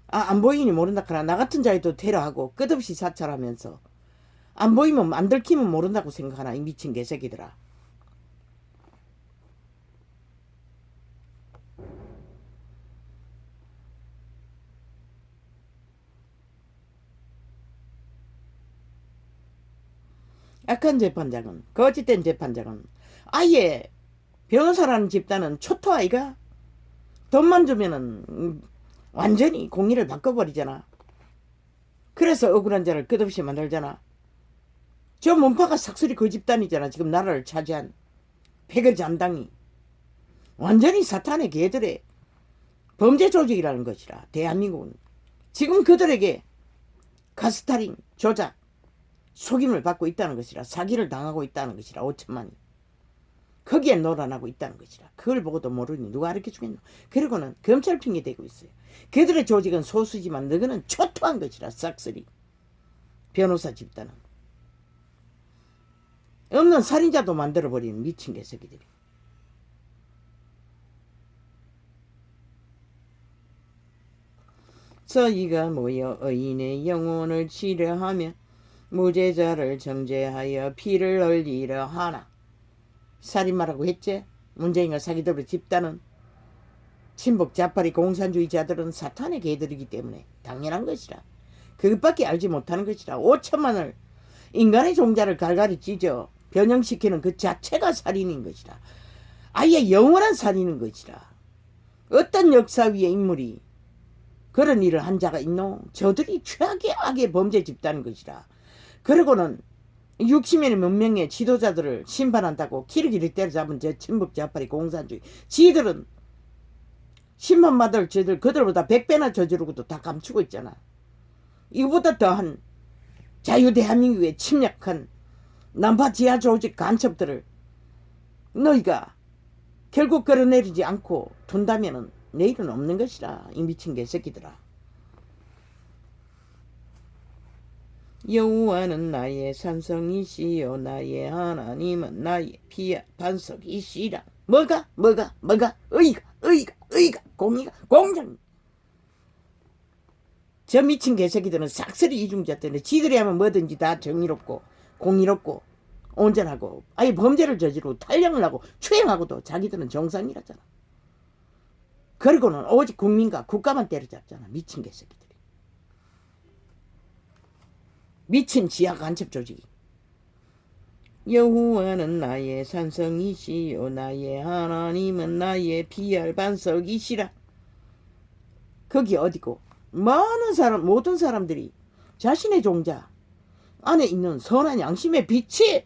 안 보이니 모른다 카나 나 같은 자에도 테러하고 끝없이 사찰하면서 안 보이면 안 들키면 모른다고 생각하나 이 미친 개새끼들아. 악한 재판장은, 거짓된 재판장은 아예 변호사라는 집단은 초토아이가 돈만 주면은 완전히 공의를 바꿔버리잖아. 그래서 억울한 자를 끝없이 만들잖아. 저 문파가 삭슬이 그 집단이잖아. 지금 나라를 차지한 패거잠당이 완전히 사탄의 개들의 범죄 조직이라는 것이라. 대한민국은 지금 그들에게 가스타링, 조작, 속임을 받고 있다는 것이라. 사기를 당하고 있다는 것이라. 5천만이. 거기에 놀아나고 있다는 것이라. 그걸 보고도 모르니 누가 가르쳐 주겠노. 그리고는 검찰 핑계 대고 있어요. 그들의 조직은 소수지만 너희는 초토한 것이라. 싹쓸이 변호사 집단은 없는 살인자도 만들어버리는 미친 개새끼들이. 저희가 모여 의인의 영혼을 치려하며 무죄자를 정죄하여 피를 흘리려 하나. 살인마라고 했지? 문재인과 사기들의 집단은 친북 좌파리 공산주의자들은 사탄의 개들이기 때문에 당연한 것이라. 그것밖에 알지 못하는 것이라. 5천만을 인간의 종자를 갈갈이 찢어 변형시키는 그 자체가 살인인 것이라. 아예 영원한 살인인 것이라. 어떤 역사 위의 인물이 그런 일을 한 자가 있노? 저들이 최악의 악의 범죄 집단인 것이라. 그리고는 60명의 몇 명의 지도자들을 심판한다고 기르기를 때려잡은 저 친북 좌파리 공산주의. 지들은 심판받을 저들 그들보다 100배나 저지르고도 다 감추고 있잖아. 이거보다 더한 자유대한민국에 침략한 남파 지하 조직 간첩들을 너희가 결국 끌어내리지 않고 둔다면은 내일은 없는 것이라. 이 미친 개새끼들아. 여호와는 나의 산성이시요 나의 하나님은 나의 피와 반석이시라. 뭐가 의가 공의가 공정. 저 미친 개새끼들은 싹쓸이 이중자 때문에 지들이 하면 뭐든지 다 정의롭고 공의롭고 온전하고 아예 범죄를 저지르고 탈령을 하고 추행하고도 자기들은 정상이라잖아. 그리고는 오직 국민과 국가만 때려잡잖아. 미친 개새끼들이. 미친 지하 간첩 조직이. 여호와는 나의 산성이시요 나의 하나님은 나의 피할 반석이시라. 거기 어디고 많은 사람 모든 사람들이 자신의 종자 안에 있는 선한 양심의 빛이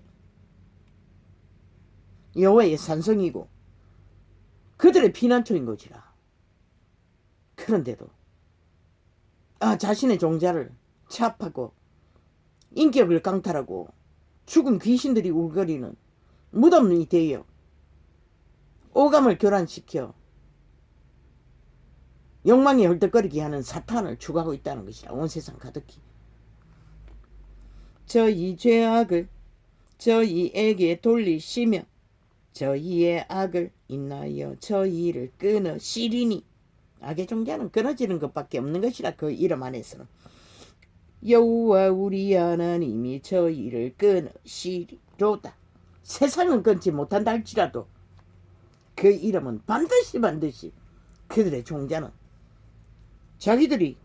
여호와의 산성이고 그들의 피난처인 것이라. 그런데도 자신의 종자를 차압하고 인격을 강탈하고 죽은 귀신들이 울거리는 무덤이 되어 오감을 교란시켜 욕망이 헐떡거리게 하는 사탄을 추구하고 있다는 것이라. 온 세상 가득히. 저희 죄악을 저희에게 돌리시며 저희의 악을 인하여 저희를 끊으시리니. 악의 종자는 끊어지는 것밖에 없는 것이라. 그 이름 안에서는 여호와 우리 하나님이 저희를 끊으시리로다. 세상은 끊지 못한다 할지라도 그 이름은 반드시 그들의 종자는 자기들이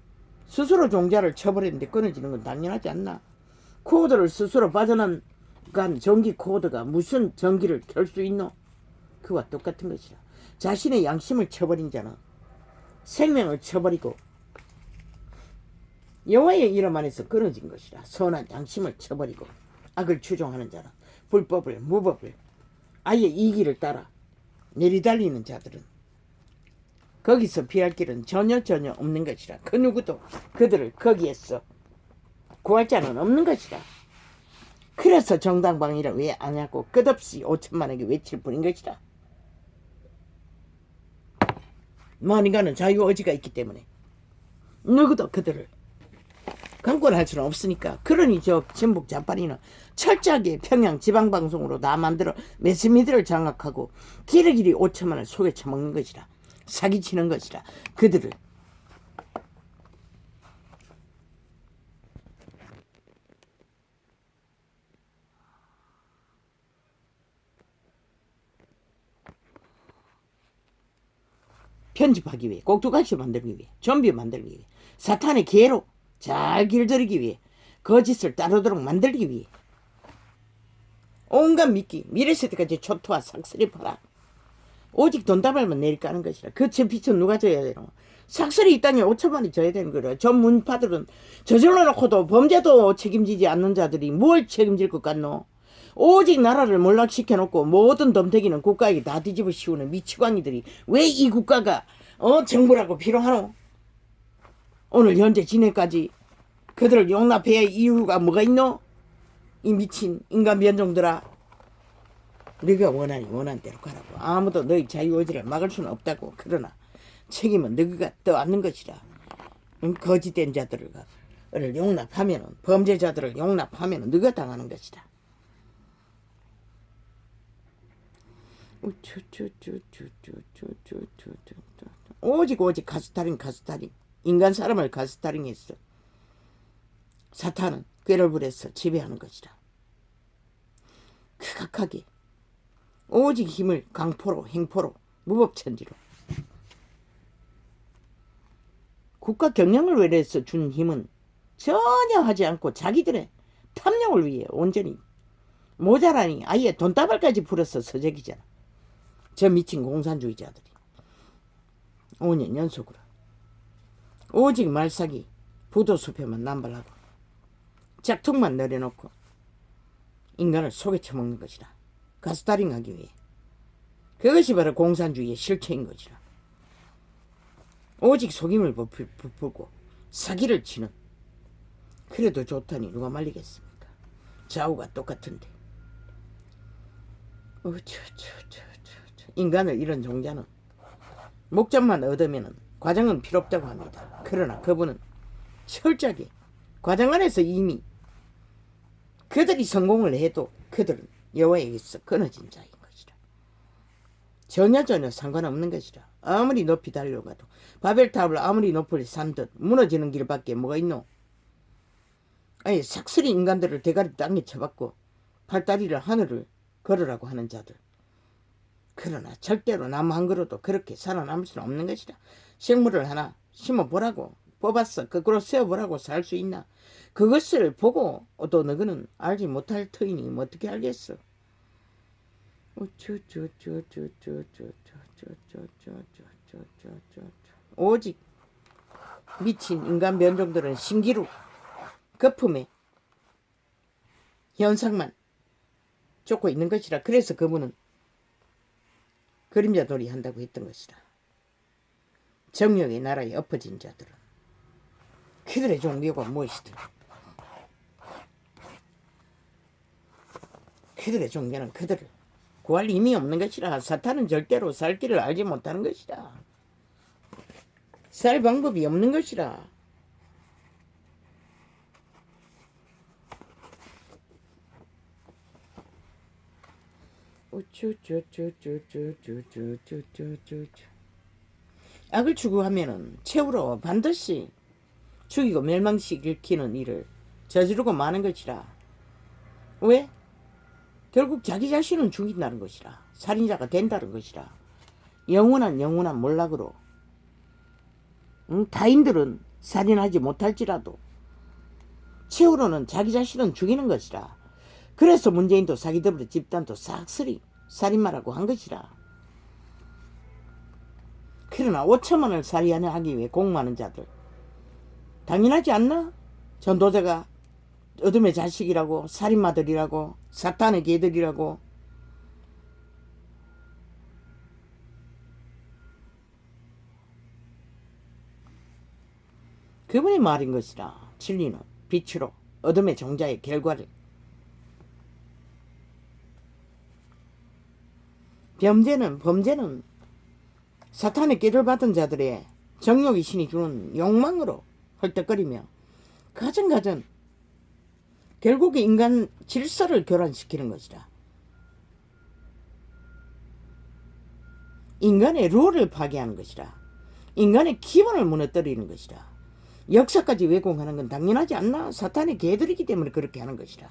스스로 종자를 쳐버리는데 끊어지는 건 당연하지 않나. 코드를 스스로 빠져난 전기 코드가 무슨 전기를 켤 수 있노? 그와 똑같은 것이라. 자신의 양심을 쳐버린 자는 생명을 쳐버리고 여호와의 이름 안에서 끊어진 것이라. 선한 양심을 쳐버리고 악을 추종하는 자는 불법을 무법을 아예 이 길을 따라 내리달리는 자들은 거기서 피할 길은 전혀 없는 것이라. 그 누구도 그들을 거기에서 구할 자는 없는 것이라. 그래서 정당방위를 왜 안 하고 끝없이 5천만에게 외칠 뿐인 것이라. 만인가는 자유의지가 있기 때문에 누구도 그들을 강권할 수는 없으니까. 그러니 저 전북 좌파리는 철저하게 평양 지방방송으로 다 만들어 매스미디어를 장악하고 길이길이 5천만을 속에 쳐먹는 것이라. 사기치는 것이라. 그들을 편집하기 위해, 꼭두각시 만들기 위해, 좀비 만들기 위해, 사탄의 개로 잘 길들이기 위해, 거짓을 따르도록 만들기 위해 온갖 미끼, 미래세대까지 초토화 삭슬이 팔아 오직 돈다발만 내리까는 것이라. 그 빚은 누가 져야 되노? 삭슬이 이 땅에 5천만이 져야 되는 거라. 전문파들은 저질러 놓고도 범죄도 책임지지 않는 자들이 뭘 책임질 것 같노? 오직 나라를 몰락시켜놓고 모든 덤태기는 국가에게 다 뒤집어 씌우는 미치광이들이 왜 이 국가가 정부라고 필요하노? 오늘 현재 진해까지 그들을 용납해야 할 이유가 뭐가 있노? 이 미친 인간 변종들아. 네가 원하니 원하는 대로 가라고. 아무도 너희 자유의지를 막을 수는 없다고. 그러나 책임은 너희가 떠안는 것이라. 거짓된 자들을 용납하면은, 범죄자들을 용납하면은 너희가 당하는 것이다. 오직 가스타링. 인간 사람을 가스타링했어. 사탄은 꾀를 부려서 지배하는 것이다. 극악하게 오직 힘을 강포로 행포로 무법천지로 국가 경영을 위해서 준 힘은 전혀 하지 않고 자기들의 탐욕을 위해 온전히 모자라니 아예 돈다발까지 풀어서 서재기잖아. 저 미친 공산주의자들이 5년 연속으로 오직 말싸기 부도수표만 남발하고 짝퉁만 내려놓고 인간을 속에 쳐먹는 것이다. 가스타링하기 위해. 그것이 바로 공산주의의 실체인 것이라. 오직 속임을 부풀고 사기를 치는. 그래도 좋다니 누가 말리겠습니까? 좌우가 똑같은데. 인간을 잃은 종자는 목적만 얻으면 과정은 필요 없다고 합니다. 그러나 그분은 철저하게 과정 안에서 이미 그들이 성공을 해도 그들은 여호와에게서 끊어진 자인 것이라. 전혀 상관없는 것이라. 아무리 높이 달려가도 바벨탑을 아무리 높이 산 듯 무너지는 길밖에 뭐가 있노. 아예 삭슬이 인간들을 대가리 땅에 쳐박고 팔다리를 하늘을 걸으라고 하는 자들. 그러나 절대로 나무 한 그루도 그렇게 살아남을 수는 없는 것이라. 식물을 하나 심어보라고 뽑았어. 거꾸로 세워보라고 살 수 있나. 그것을 보고 또 너희는 알지 못할 터이니 뭐 어떻게 알겠어. 오직 미친 인간 변종들은 신기루 거품에 현상만 쫓고 있는 것이라. 그래서 그분은 그림자 놀이 한다고 했던 것이다. 정령의 나라에 엎어진 자들은 그들의 종교가 무엇이든 그들의 종교는 그들을 구할 힘이 없는 것이라. 사탄은 절대로 살 길을 알지 못하는 것이라. 살 방법이 없는 것이라. 악을 추구하면은 최후로 반드시 죽이고 멸망시키는 일을 저지르고 마는 것이라. 왜? 결국 자기 자신은 죽인다는 것이라. 살인자가 된다는 것이라. 영원한 몰락으로. 타인들은 살인하지 못할지라도 최후로는 자기 자신은 죽이는 것이라. 그래서 문재인도 사기더블의 집단도 싹쓸이 살인마라고 한 것이라. 그러나 5천만 원을 살인하기 위해 공모하는 자들. 당연하지 않나? 전도자가 어둠의 자식이라고, 살인마들이라고, 사탄의 개들이라고. 그분이 말인 것이라. 진리는 빛으로 어둠의 종자의 결과를. 범죄는 사탄의 깨를 받은 자들의 정욕의 신이 주는 욕망으로 헐떡거리며 가전 결국에 인간 질서를 교란시키는 것이다. 인간의 룰을 파괴하는 것이다. 인간의 기본을 무너뜨리는 것이다. 역사까지 왜곡하는 건 당연하지 않나? 사탄의 개들이기 때문에 그렇게 하는 것이다.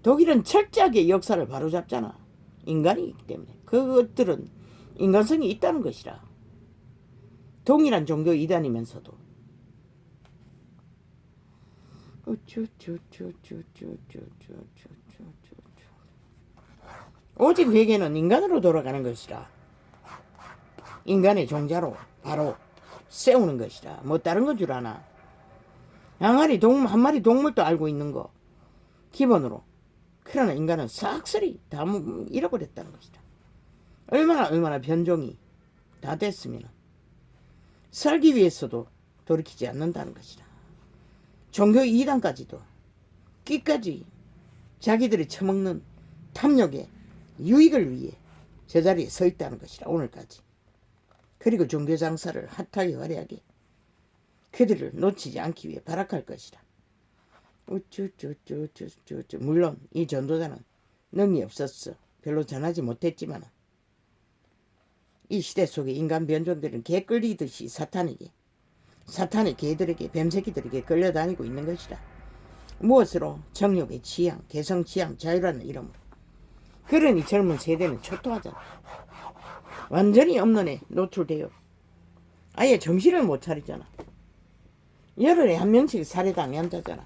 독일은 철저하게 역사를 바로잡잖아. 인간이기 때문에. 그것들은 인간성이 있다는 것이라. 동일한 종교 이단이면서도. 오직 회개는 인간으로 돌아가는 것이라. 인간의 종자로 바로 세우는 것이라. 뭐 다른 건 줄 아나. 한 마리 동물도 알고 있는 거 기본으로. 그러나 인간은 싹쓸이 다 잃어버렸다는 것이다. 얼마나 변종이 다 됐으면 살기 위해서도 돌이키지 않는다는 것이다. 종교 이단까지도 끼까지 자기들이 처먹는 탐욕에 유익을 위해 저 자리에 서 있다는 것이라 오늘까지. 그리고 종교 장사를 핫하게 화려하게 그들을 놓치지 않기 위해 발악할 것이라. 우쭈쭈쭈쭈쭈쭈. 물론 이 전도자는 능이 없었어. 별로 전하지 못했지만 이 시대 속에 인간 변종들은 개 끌리듯이 사탄의 개들에게 뱀새끼들에게 끌려다니고 있는 것이라. 무엇으로? 정욕의 취향, 개성 취향, 자유라는 이름으로. 그러니 젊은 세대는 초토하잖아. 완전히 엄론에 노출되어 아예 정신을 못 차리잖아. 열흘에 한 명씩 살해당해 한다잖아.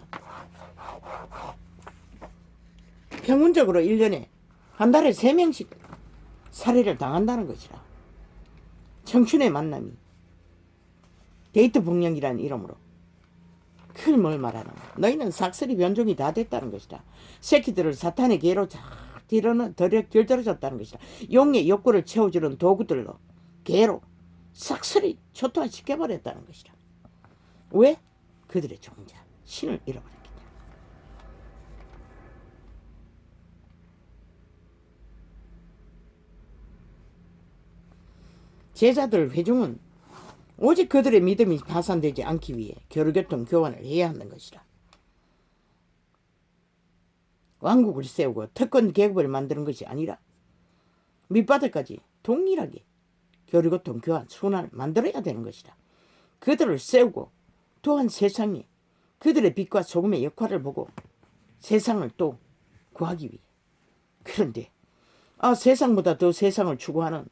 평균적으로 1년에 한 달에 3명씩 살해를 당한다는 것이라. 청춘의 만남이 데이트 폭력이라는 이름으로. 그걸 뭘 말하는 거야. 너희는 삭슬이 변종이 다 됐다는 것이다. 새끼들을 사탄의 개로 쫙 길들여졌다는 것이다. 용의 욕구를 채워주는 도구들로 개로 삭슬이 초토화시켜버렸다는 것이다. 왜? 그들의 종자 신을 잃어버렸기 때문에. 제자들 회중은 오직 그들의 믿음이 파산되지 않기 위해 교류교통 교환을 해야 하는 것이라. 왕국을 세우고 특권 계급을 만드는 것이 아니라 밑바닥까지 동일하게 교류교통 교환 순환을 만들어야 되는 것이다. 그들을 세우고 또한 세상에 그들의 빛과 소금의 역할을 보고 세상을 또 구하기 위해. 그런데 세상보다 더 세상을 추구하는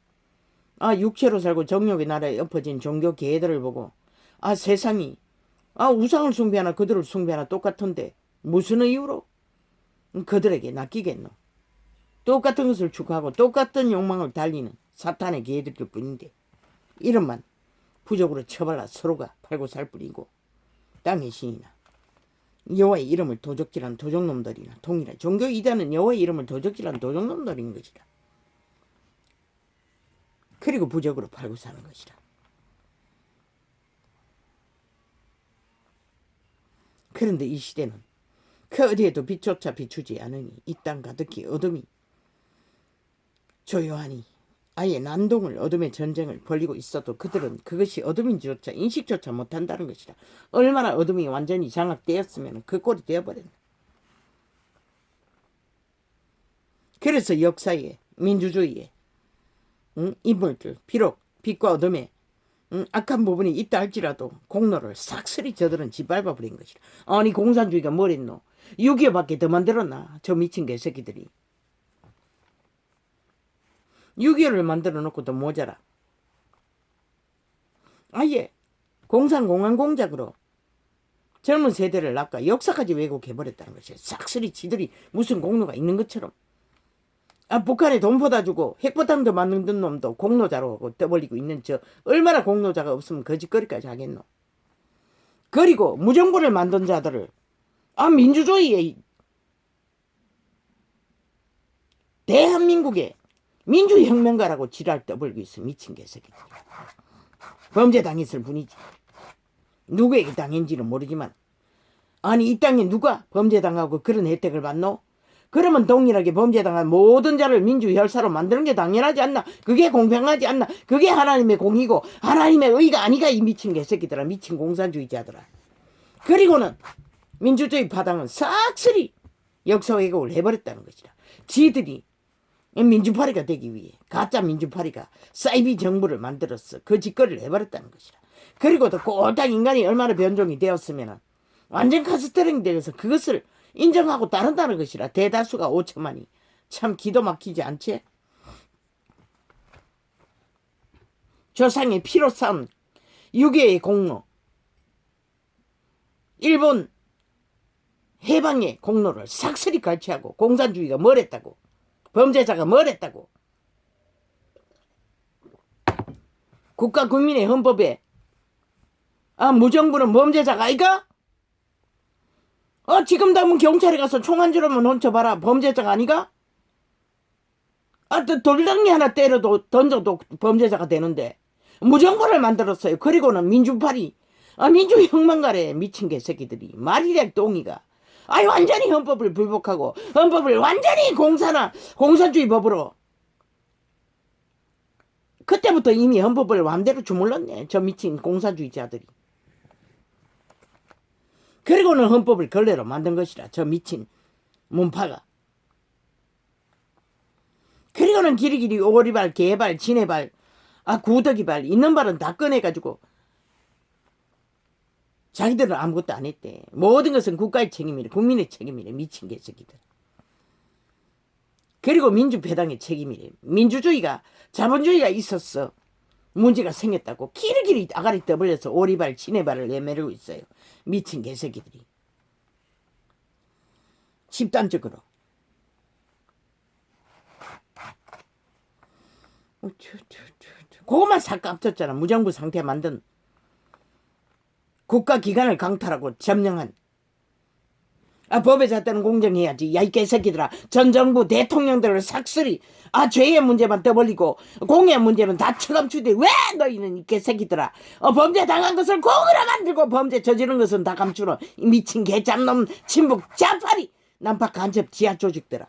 육체로 살고 정욕의 나라에 엎어진 종교 개들을 보고 세상이 우상을 숭배하나 그들을 숭배하나 똑같은데 무슨 이유로 그들에게 낚이겠노? 똑같은 것을 추구하고 똑같은 욕망을 달리는 사탄의 개들일 뿐인데 이름만 부적으로 처발라 서로가 팔고 살 뿐이고 땅의 신이나 여호와의 이름을 도적질한 도적놈들이나 동일한 종교 이단은 여호와의 이름을 도적질한 도적놈들인 것이다. 그리고 부적으로 팔고 사는 것이다. 그런데 이 시대는 그 어디에도 빛조차 비추지 않으니 이 땅 가득히 어둠이 조용하니 아예 난동을 어둠의 전쟁을 벌이고 있어도 그들은 그것이 어둠인지조차 인식조차 못한다는 것이다. 얼마나 어둠이 완전히 장악되었으면 그 꼴이 되어버렸나. 그래서 역사에 민주주의에 인물들 비록 빛과 어둠에 악한 부분이 있다 할지라도 공로를 싹쓸이 저들은 짓밟아버린 것이다. 아니 공산주의가 뭐랬노? 6.25밖에 더 만들었나? 저 미친 개새끼들이. 6.25를 만들어 놓고도 모자라. 아예 공산공안공작으로 젊은 세대를 낚아 역사까지 왜곡해버렸다는 것이야. 싹쓸이 지들이 무슨 공로가 있는 것처럼. 북한에 돈 보다 주고 핵포탄도 만든 놈도 공로자로 하고 떠벌리고 있는 저 얼마나 공로자가 없으면 거짓거리까지 하겠노. 그리고 무정부를 만든 자들을 민주주의의 대한민국의 민주혁명가라고 지랄 떠벌고 있어. 미친 개새끼들. 범죄당했을 뿐이지. 누구에게 당했는지는 모르지만 이 땅에 누가 범죄당하고 그런 혜택을 받노? 그러면 동일하게 범죄당한 모든 자를 민주혈사로 만드는 게 당연하지 않나? 그게 공평하지 않나? 그게 하나님의 공이고 하나님의 의가 아니가 이 미친 개새끼들아. 미친 공산주의자들아. 그리고는 민주주의 파당은 싹쓸이 역사 왜곡을 해버렸다는 것이다. 지들이 민주파리가 되기 위해 가짜 민주파리가 사이비 정부를 만들었어. 그 짓거리를 해버렸다는 것이다. 그리고 또 꼴딱 인간이 얼마나 변종이 되었으면 완전 카스터링 되어서 그것을 인정하고 따른다는 것이라. 대다수가 5천만이. 참 기도 막히지 않지? 조상의 피로 쌓은 6.25의 공로, 일본 해방의 공로를 싹쓸이 갈취하고 공산주의가 뭘 했다고, 범죄자가 뭘 했다고, 국가 국민의 헌법에 무정부는 범죄자가 아이가? 지금도 한번 경찰에 가서 총 한 줄로만 훔쳐봐라. 범죄자가 아니가? 돌덩이 하나 때려도 던져도 범죄자가 되는데 무정부를 만들었어요. 그리고는 민주파리 민주혁명가래. 미친 개새끼들이 말이래 똥이가. 아이 완전히 헌법을 불복하고 헌법을 완전히 공산주의 법으로 그때부터 이미 헌법을 마음대로 주물렀네. 저 미친 공산주의자들이. 그리고는 헌법을 걸레로 만든 것이라 저 미친 문파가. 그리고는 기리기리 오리발 개발 지네발 구더기발 있는 발은 다 꺼내가지고 자기들은 아무것도 안 했대. 모든 것은 국가의 책임이래. 국민의 책임이래. 미친 개새끼들. 그리고 민주배당의 책임이래. 민주주의가 자본주의가 있었어. 문제가 생겼다고 기리기리 아가리 떠벌려서 오리발 지네발을 내밀고 있어요. 미친 개새끼들이. 집단적으로. 그것만 싹 깝쳤잖아. 무정부 상태 만든 국가기관을 강탈하고 점령한. 법의 잣대는 공정해야지. 야 이 개새끼들아. 전 정부 대통령들을 삭슬이 죄의 문제만 떠벌리고 공의 문제는 다 처감추되 왜 너희는 이 개새끼들아. 범죄 당한 것을 공으로 만들고 범죄 저지른 것은 다 감추는 이 미친 개잡놈 친북 자파리 난파 간첩 지하 조직들아.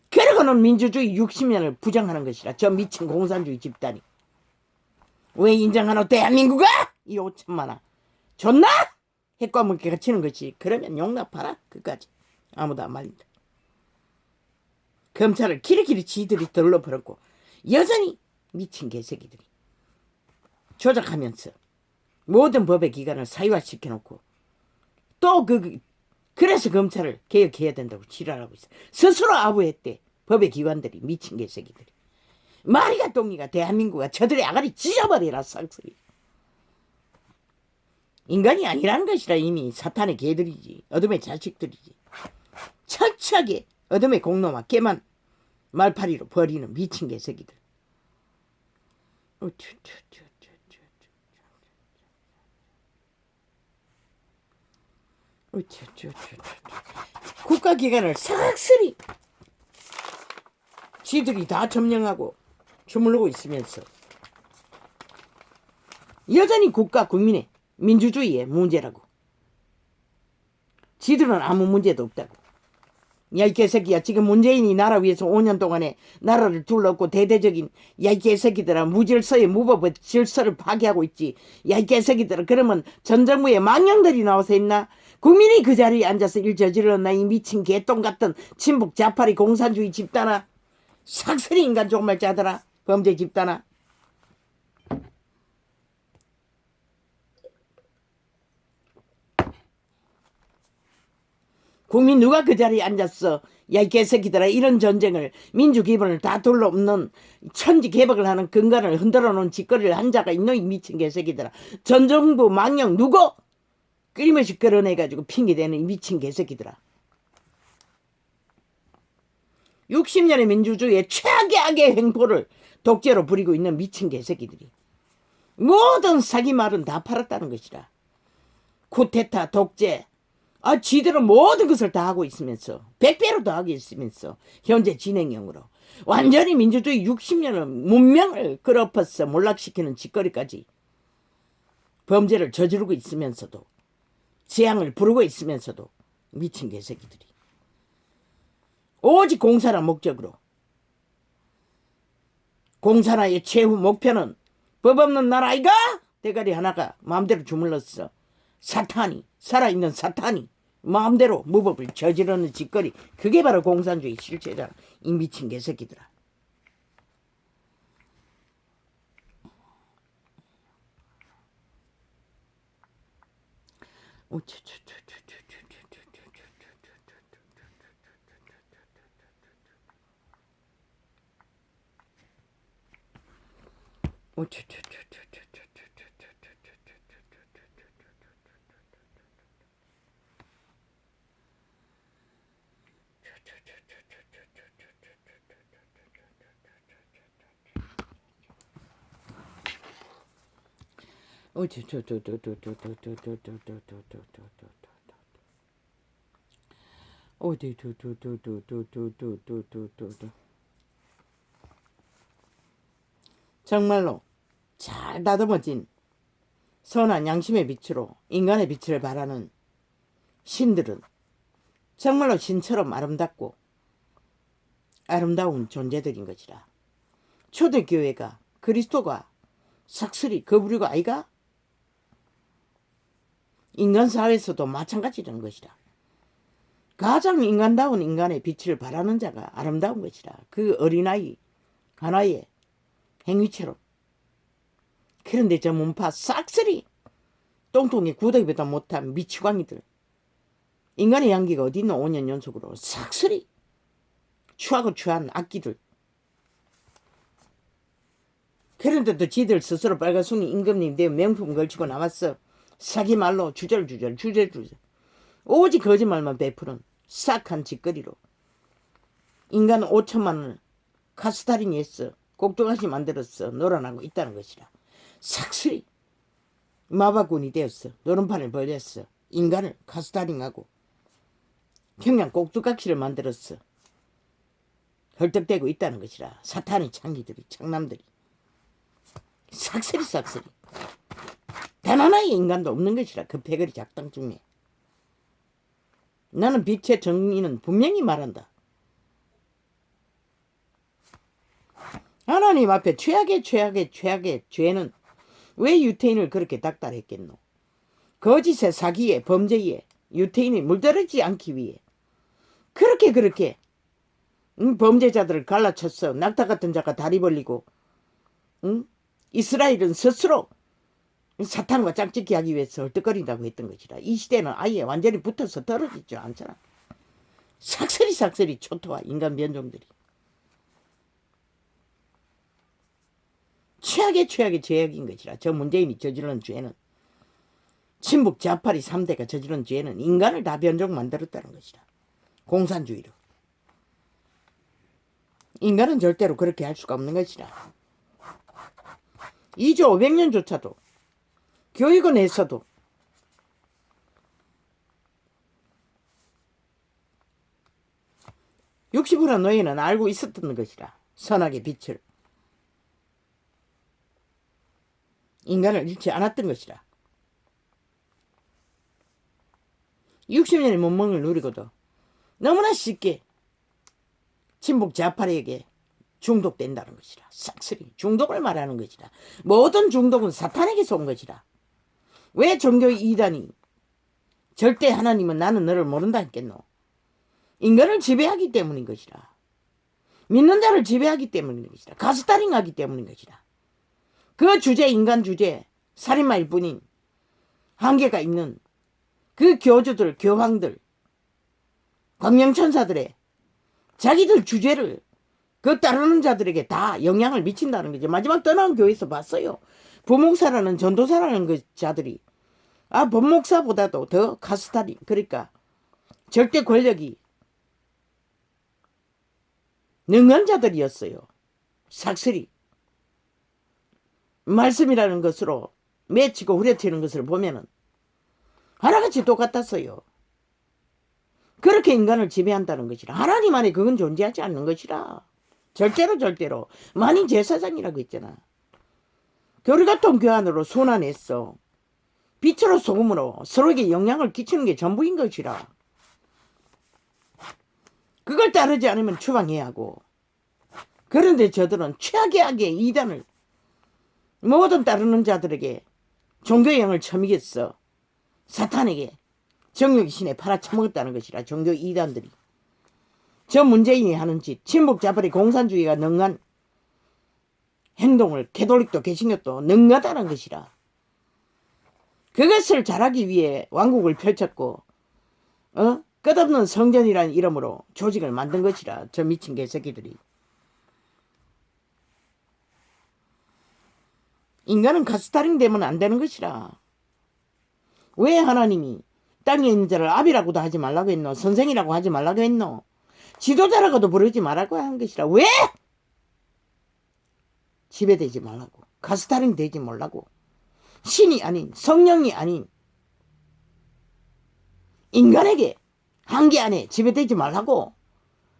그러고는 민주주의 60년을 부정하는 것이라 저 미친 공산주의 집단이. 왜 인정하노 대한민국아? 이 5천만원 좋나? 핵과 물개가 치는 것이. 그러면 용납하라. 그까지 아무도 안 말린다. 검찰을 기리기리 지들이 들러버렸고 여전히 미친 개새끼들이 조작하면서 모든 법의 기관을 사유화시켜놓고 또 그래서 검찰을 개혁해야 된다고 지랄하고 있어. 스스로 아부했대. 법의 기관들이 미친 개새끼들이. 말이가 똥이가 대한민국아 저들의 아가리 찢어버리라 싹쓸이. 인간이 아니라는 것이라 이미 사탄의 개들이지. 어둠의 자식들이지. 철저하게 어둠의 공놈아 깨만 말파리로 버리는 미친 개새끼들. 국가기관을 싹쓸이 지들이 다 점령하고 주물르고 있으면서 여전히 국가 국민의 민주주의의 문제라고. 지들은 아무 문제도 없다고. 야 이 개새끼야. 지금 문재인이 나라 위해서 5년 동안에 나라를 둘러엎고 대대적인 야 이 개새끼들아 무질서의 무법의 질서를 파괴하고 있지. 야 이 개새끼들아. 그러면 전 정부의 망령들이 나와서 했나? 국민이 그 자리에 앉아서 일 저질렀나? 이 미친 개똥 같은 친북 자파리 공산주의 집단아. 삭슬이 인간 종말자들아. 범죄 집단아. 국민 누가 그 자리에 앉았어? 야 이 개새끼들아. 이런 전쟁을 민주 기본을 다 둘러엎는 천지 개벽을 하는 근간을 흔들어 놓은 짓거리를 한 자가 있노? 이 미친 개새끼들아. 전 정부 망령 누구? 끊임없이 끌어내가지고 핑계대는 이 미친 개새끼들아. 60년의 민주주의의 최악의 악의 행포를 독재로 부리고 있는 미친 개새끼들이. 모든 사기 말은 다 팔았다는 것이라. 쿠데타 독재. 지들은 모든 것을 다 하고 있으면서 100배로 더 하고 있으면서 현재 진행형으로 완전히 민주주의 60년을 문명을 끌어엎어서 몰락시키는 짓거리까지 범죄를 저지르고 있으면서도 재앙을 부르고 있으면서도 미친 개새끼들이 오직 공산화 목적으로. 공산화의 최후 목표는 법 없는 나라 아이가? 대가리 하나가 마음대로 주물렀어. 사탄이 살아있는 사탄이 마음대로 무법을 저지르는 짓거리. 그게 바로 공산주의 실체잖아. 이 미친 개새끼들아. 정말로 잘 다듬어진 선한 양심의 빛으로 인간의 빛을 발하는 신들은 정말로 신처럼 아름답고 아름다운 존재들인 것이라. 초대교회가 그리스도가 삭슬이 그 부류가 아이가? 인간사회에서도 마찬가지라는 것이라. 가장 인간다운 인간의 빛을 발하는 자가 아름다운 것이라. 그 어린아이 하나의 행위처럼. 그런데 저 문파 싹쓸이 똥통에 구더기보다 못한 미치광이들. 인간의 향기가 어디 있노? 5년 연속으로 싹쓸이 추하고 추한 악기들. 그런데도 지들 스스로 빨간숭이 임금님 내 명품 걸치고 나왔어. 사기 말로 주절주절 오직 거짓말만 베푸는 싹한 짓거리로 인간 5천만을 카스타링 했어. 꼭두가시 만들었어. 놀아나고 있다는 것이라. 삭슬이 마바군이 되었어. 노름판을 벌렸어. 인간을 카스타링하고 평양 꼭두각시를 만들었어. 헐떡대고 있다는 것이라. 사탄의 창기들이 창남들이 삭슬이 단 하나의 인간도 없는 것이라. 그 패거리 작당 중에 나는 빛의 정의는 분명히 말한다. 하나님 앞에 최악의 죄는 왜 유태인을 그렇게 닥달했겠노? 거짓의 사기에 범죄에 유태인이 물들어지지 않기 위해 그렇게 범죄자들을 갈라쳤어. 낙타 같은 자가 다리 벌리고 이스라엘은 스스로 사탄과 짝짓기 하기 위해서 헐떡거린다고 했던 것이라. 이 시대는 아예 완전히 붙어서 떨어지지 않잖아. 삭슬이 초토화 인간 변종들이. 최악의 죄악인 것이라. 저 문재인이 저지른 죄는 친북 좌파리 3대가 저지른 죄는 인간을 다 변종 만들었다는 것이라. 공산주의로. 인간은 절대로 그렇게 할 수가 없는 것이라. 2조 500년조차도 교육원에서도 육시부라 노예는 알고 있었던 것이라. 선악의 빛을 인간을 잃지 않았던 것이라. 60년의 문명을 누리고도 너무나 쉽게 친북 좌파리에게 중독된다는 것이라. 싹쓸이 중독을 말하는 것이라. 모든 중독은 사탄에게서 온 것이라. 왜 종교의 이단이 절대 하나님은 나는 너를 모른다 했겠노? 인간을 지배하기 때문인 것이라. 믿는 자를 지배하기 때문인 것이라. 가스타링하기 때문인 것이라. 그 주제 인간 주제 살인마일 뿐인 한계가 있는 그 교주들 교황들 광명천사들의 자기들 주제를 그 따르는 자들에게 다 영향을 미친다는 거죠. 마지막 떠나온 교회에서 봤어요. 부목사라는 전도사라는 그 자들이 법목사보다도 더 카스타링 그러니까 절대 권력이 능한 자들이었어요. 삭슬이 말씀이라는 것으로 맺히고 후려치는 것을 보면은 하나같이 똑같았어요. 그렇게 인간을 지배한다는 것이라. 하나님 안에 그건 존재하지 않는 것이라. 절대로 만인 제사장이라고 했잖아. 교리같은 교환으로 순환했어. 빛으로 소금으로 서로에게 영향을 끼치는 게 전부인 것이라. 그걸 따르지 않으면 추방해야 하고. 그런데 저들은 최악의 이단을 모든 따르는 자들에게 종교의 영을 처미겠어. 사탄에게 정욕의 신에 팔아쳐먹었다는 것이라. 종교 이단들이. 저 문재인이 하는 짓, 친북 좌파리 공산주의가 능한 행동을 캐톨릭도 개신교도 능하다는 것이라. 그것을 잘하기 위해 왕국을 펼쳤고 끝없는 성전이라는 이름으로 조직을 만든 것이라. 저 미친 개새끼들이. 인간은 가스타링 되면 안 되는 것이라. 왜 하나님이 땅에 있는 자를 아비라고도 하지 말라고 했노? 선생이라고 하지 말라고 했노? 지도자라고도 부르지 말라고 한 것이라. 왜? 지배되지 말라고. 가스타링 되지 말라고. 신이 아닌 성령이 아닌 인간에게 한계 안에 지배되지 말라고.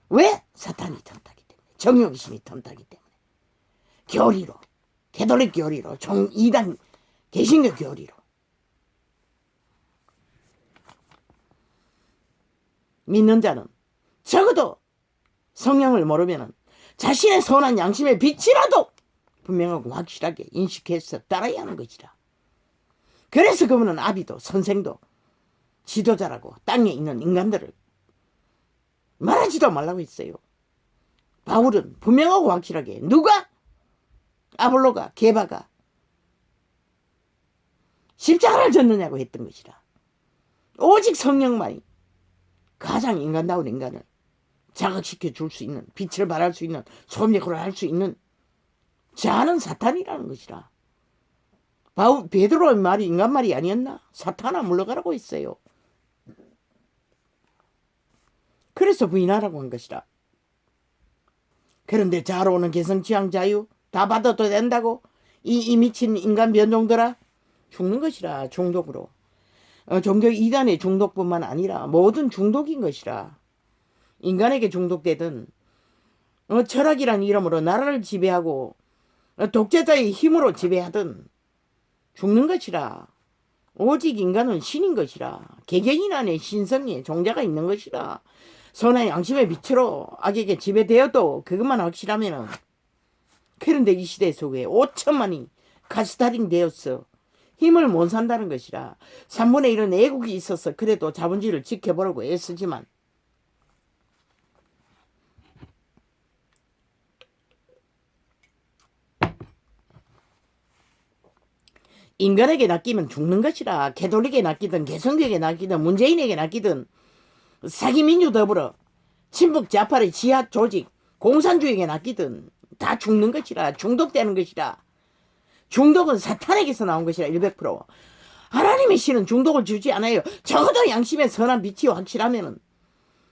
왜? 사탄이 틈타기 때문에. 정욕의 신이 틈타기 때문에. 교리로 캐톨릭 교리로 이단 개신교 교리로. 믿는 자는 적어도 성령을 모르면 자신의 선한 양심의 빛이라도 분명하고 확실하게 인식해서 따라야 하는 것이라. 그래서 그분은 아비도 선생도 지도자라고 땅에 있는 인간들을 말하지도 말라고 했어요. 바울은 분명하고 확실하게 누가 아볼로가 게바가 십자가를 졌느냐고 했던 것이라. 오직 성령만이 가장 인간다운 인간을 자극시켜 줄 수 있는, 빛을 발할 수 있는, 소명을 할 수 있는 자는 사탄이라는 것이라. 베드로의 말이 인간 말이 아니었나? 사탄아 물러가라고 했어요. 그래서 부인하라고 한 것이라. 그런데 자로는 개성 취향 자유 다 받아도 된다고 이 미친 인간 변종들아 죽는 것이라. 중독으로. 종교 이단의 중독뿐만 아니라 모든 중독인 것이라. 인간에게 중독되든 철학이란 이름으로 나라를 지배하고 독재자의 힘으로 지배하든 죽는 것이라. 오직 인간은 신인 것이라. 개개인 안에 신성의 종자가 있는 것이라. 선한 양심의 빛으로 악에게 지배되어도 그것만 확실하면은. 그런데 이 시대 속에 5천만이 가스타링 되었어. 힘을 못 산다는 것이라. 3분의 1은 애국이 있어서 그래도 자본주의를 지켜보려고 애쓰지만 인간에게 낚이면 죽는 것이라. 개돌릭에 낚이든 개성교에게 낚이든 문재인에게 낚이든 사기민주 더불어 친북 좌파의 지하 조직 공산주의에게 낚이든 다 죽는 것이라. 중독되는 것이라. 중독은 사탄에게서 나온 것이라. 100%. 하나님의 신은 중독을 주지 않아요. 적어도 양심의 선한 빛이 확실하면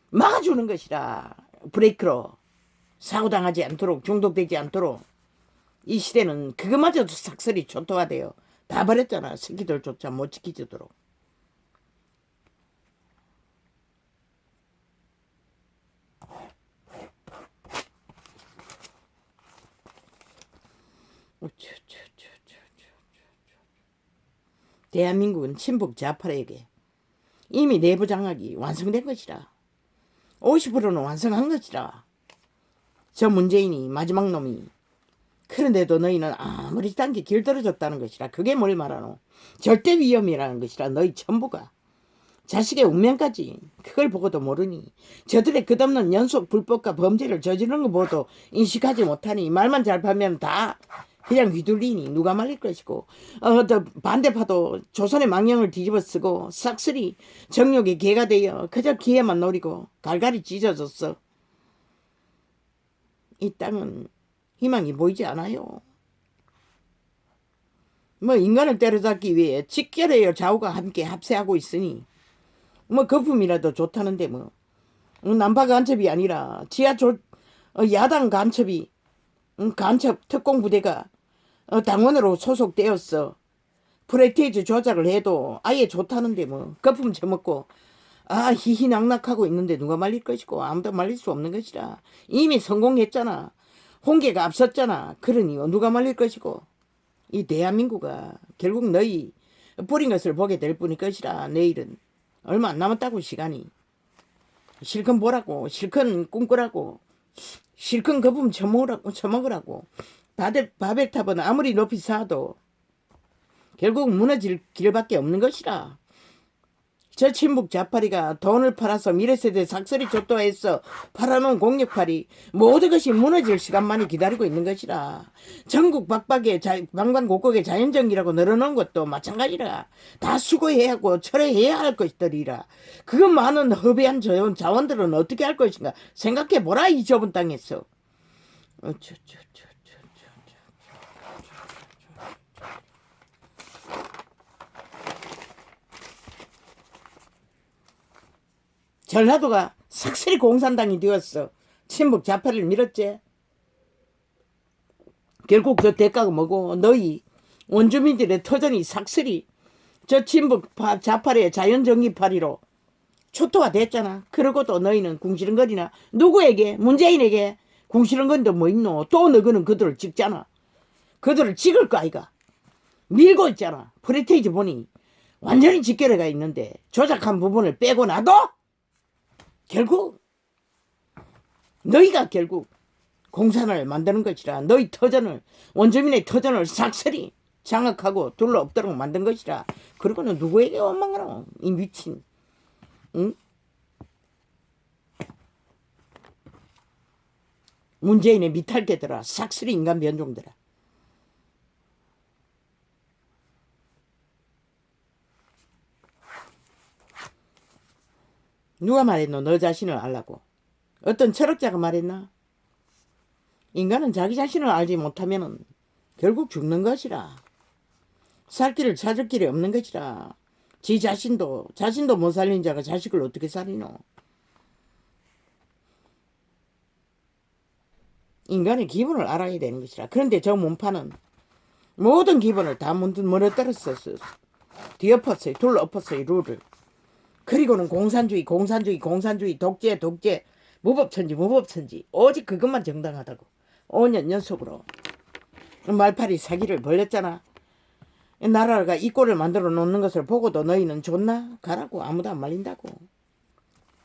막아주는 것이라. 브레이크로 사고당하지 않도록, 중독되지 않도록. 이 시대는 그것마저도 삭설이 초토화 돼요. 다 버렸잖아. 새끼들조차 못 지키도록. 대한민국은 친북 좌파에게 이미 내부 장악이 완성된 것이라. 50%는 완성한 것이라. 저 문재인이 마지막 놈이. 그런데도 너희는 아무리 딴 게 길들어졌다는 것이라. 그게 뭘 말하노? 절대 위험이라는 것이라. 너희 전부가 자식의 운명까지 그걸 보고도 모르니. 저들의 끝없는 연속 불법과 범죄를 저지르는 거 보고도 인식하지 못하니. 말만 잘 파면 다 그냥 휘둘리니 누가 말릴 것이고. 또 반대파도 조선의 망령을 뒤집어 쓰고 싹쓸이 정욕의 개가 되어 그저 기회만 노리고 갈갈이 찢어졌어. 이 땅은 희망이 보이지 않아요. 뭐 인간을 때려잡기 위해 직결해요 좌우가 함께 합세하고 있으니 뭐 거품이라도 좋다는데 뭐 남파 간첩이 아니라 야당 간첩이 간첩 특공부대가 당원으로 소속되었어. 프레티지 조작을 해도 아예 좋다는데 뭐 거품 처먹고 희희낙낙하고 있는데 누가 말릴 것이고 아무도 말릴 수 없는 것이라. 이미 성공했잖아. 홍계가 앞섰잖아. 그러니 누가 말릴 것이고. 이 대한민국아 결국 너희 뿌린 것을 보게 될 뿐일 것이라. 내일은 얼마 안 남았다고 시간이. 실컷 보라고, 실컷 꿈꾸라고, 실컷 거품 처먹으라고. 바벨탑은 아무리 높이 쌓아도 결국 무너질 길밖에 없는 것이라. 저 친북 좌파리가 돈을 팔아서 미래세대 삭설이 줬도했어 팔아놓은 공력팔이 모든 것이 무너질 시간만이 기다리고 있는 것이라. 전국 박박에 방방곡곡에 자연정기라고 늘어놓은 것도 마찬가지라. 다 수거해야 하고 철회해야 할 것들이라. 그 많은 허비한 자원들은 어떻게 할 것인가 생각해보라. 이 좁은 땅에서. 전라도가 삭슬이 공산당이 되었어. 친북 좌파를 밀었지. 결국 그 대가가 뭐고 너희 원주민들의 터전이 삭슬이 저 친북 좌파의 자연정의파리로 초토화 됐잖아. 그러고도 너희는 궁시렁거리나. 누구에게? 문재인에게 궁시렁거리도 뭐 있노. 또 너희는 그들을 찍잖아. 그들을 찍을 거 아이가. 밀고 있잖아. 프리테이지 보니 완전히 직결해가 있는데 조작한 부분을 빼고 나도 결국 너희가 결국 공산을 만드는 것이라. 너희 터전을, 원주민의 터전을 싹쓸이 장악하고 둘러 없도록 만든 것이라. 그리고는 누구에게 원망하노? 이 미친. 응? 문재인의 미탈개들아. 싹쓸이 인간 변종들아. 누가 말했노? 너 자신을 알라고. 어떤 철학자가 말했나? 인간은 자기 자신을 알지 못하면 결국 죽는 것이라. 살 길을 찾을 길이 없는 것이라. 자신도 못 살린 자가 자식을 어떻게 살리노? 인간의 기본을 알아야 되는 것이라. 그런데 저 문파는 모든 기본을 다 무너뜨렸어. 뒤엎었어요. 둘러엎었어요. 룰을. 그리고는 공산주의, 독재, 무법천지. 오직 그것만 정당하다고. 5년 연속으로 말팔이 사기를 벌렸잖아. 나라가 이 꼴을 만들어 놓는 것을 보고도 너희는 좋나? 가라고. 아무도 안 말린다고.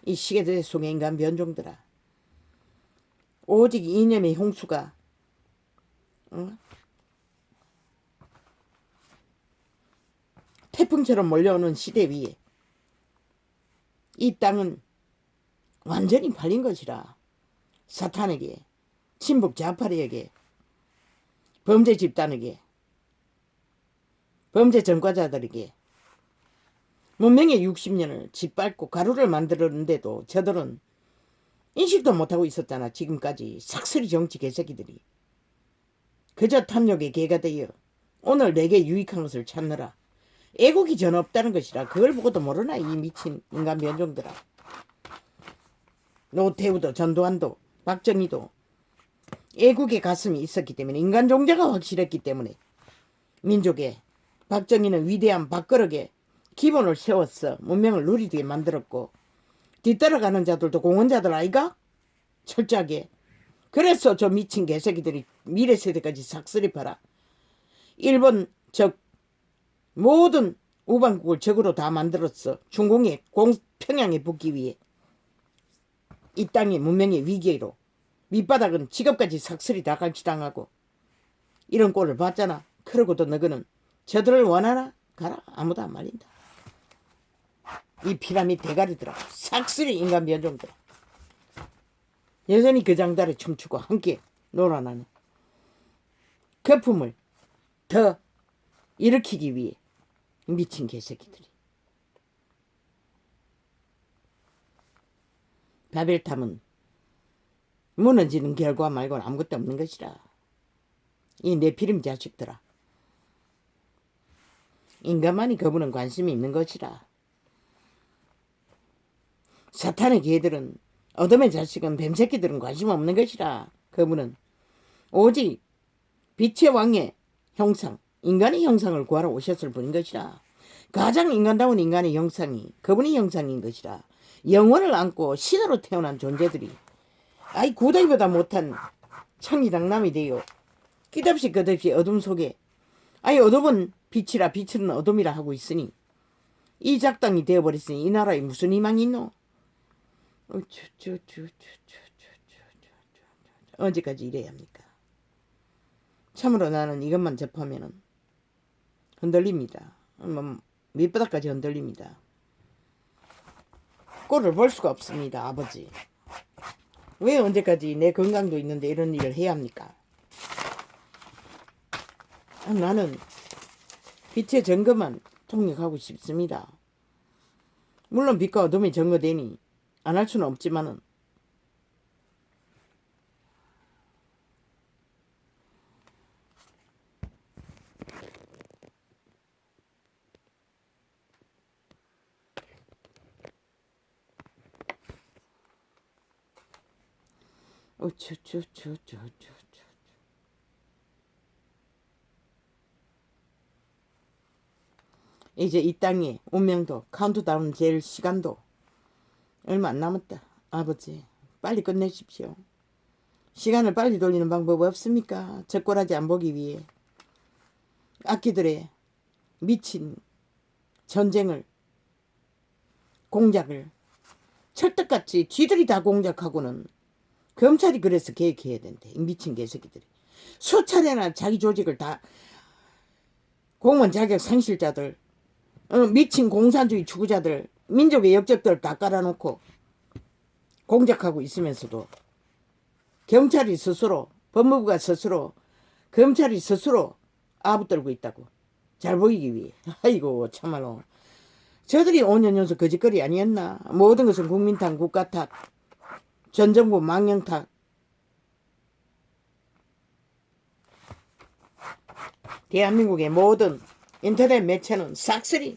이 시계대 속의 인간 변종들아. 오직 이념의 홍수가 태풍처럼 몰려오는 시대 위에 이 땅은 완전히 팔린 것이라. 사탄에게, 친북 좌파리에게, 범죄 집단에게, 범죄 전과자들에게 문명의 60년을 짓밟고 가루를 만들었는데도 저들은 인식도 못하고 있었잖아. 지금까지 삭슬이 정치 개새끼들이. 그저 탐욕의 개가 되어 오늘 내게 유익한 것을 찾느라 애국이 전혀 없다는 것이라. 그걸 보고도 모르나 이 미친 인간 변종들아. 노태우도 전두환도 박정희도 애국의 가슴이 있었기 때문에, 인간 존재가 확실했기 때문에 민족의, 박정희는 위대한 밥그릇에 기본을 세웠어. 문명을 누리게 만들었고, 뒤따라가는 자들도 공헌자들 아이가? 철저하게. 그래서 저 미친 개새끼들이 미래 세대까지 삭슬이 팔아. 일본 적 모든 우방국을 적으로 다 만들었어. 중공에 평양에 붙기 위해. 이 땅의 문명의 위기로 밑바닥은 직업까지 삭슬이 다 갈취당하고 이런 꼴을 봤잖아. 그러고도 너희는 저들을 원하나? 가라. 아무도 안 말린다. 이 피라미드 대가리들아. 삭슬이 인간 변종들아. 여전히 그 장달에 춤추고 함께 놀아나는 거품을 더 일으키기 위해 미친 개새끼들이. 바벨탑은 무너지는 결과 말고는 아무것도 없는 것이라. 이 네피림 자식들아. 인간만이 그분은 관심이 있는 것이라. 사탄의 개들은, 어둠의 자식은, 뱀새끼들은 관심 없는 것이라. 그분은 오직 빛의 왕의 형상, 인간의 형상을 구하러 오셨을 분인 것이라. 가장 인간다운 인간의 형상이 그분의 형상인 것이라. 영혼을 안고 신으로 태어난 존재들이 아이 구더기보다 못한 청이당남이 되어 끝없이 어둠 속에 아이 어둠은 빛이라 빛은 어둠이라 하고 있으니 이 작당이 되어버렸으니 이 나라에 무슨 희망이 있노? 언제까지 이래야 합니까? 참으로 나는 이것만 접하면은 흔들립니다. 밑바닥까지 흔들립니다. 꼴을 볼 수가 없습니다. 아버지. 왜 언제까지 내 건강도 있는데 이런 일을 해야 합니까? 나는 빛의 증거만 통역하고 싶습니다. 물론 빛과 어둠이 증거되니 안 할 수는 없지만은 이제 이 땅의 운명도 카운트다운 될 시간도 얼마 안 남았다. 아버지 빨리 끝내십시오. 시간을 빨리 돌리는 방법 없습니까? 적골하지 안 보기 위해. 악기들의 미친 전쟁을 공작을 철떡같이 쥐들이 다 공작하고는 검찰이 그래서 개혁해야 된대. 미친 개새끼들이 수차례나 자기 조직을 다 공무원 자격 상실자들 미친 공산주의 추구자들 민족의 역적들 다 깔아놓고 공작하고 있으면서도 경찰이 스스로 법무부가 스스로 검찰이 스스로 아부떨고 있다고. 잘 보이기 위해. 아이고 참말로 저들이 5년 연속 거짓거리 아니었나. 모든 것은 국민 탓 국가 탓 전 정부 망령 탓. 대한민국의 모든 인터넷 매체는 싹쓸이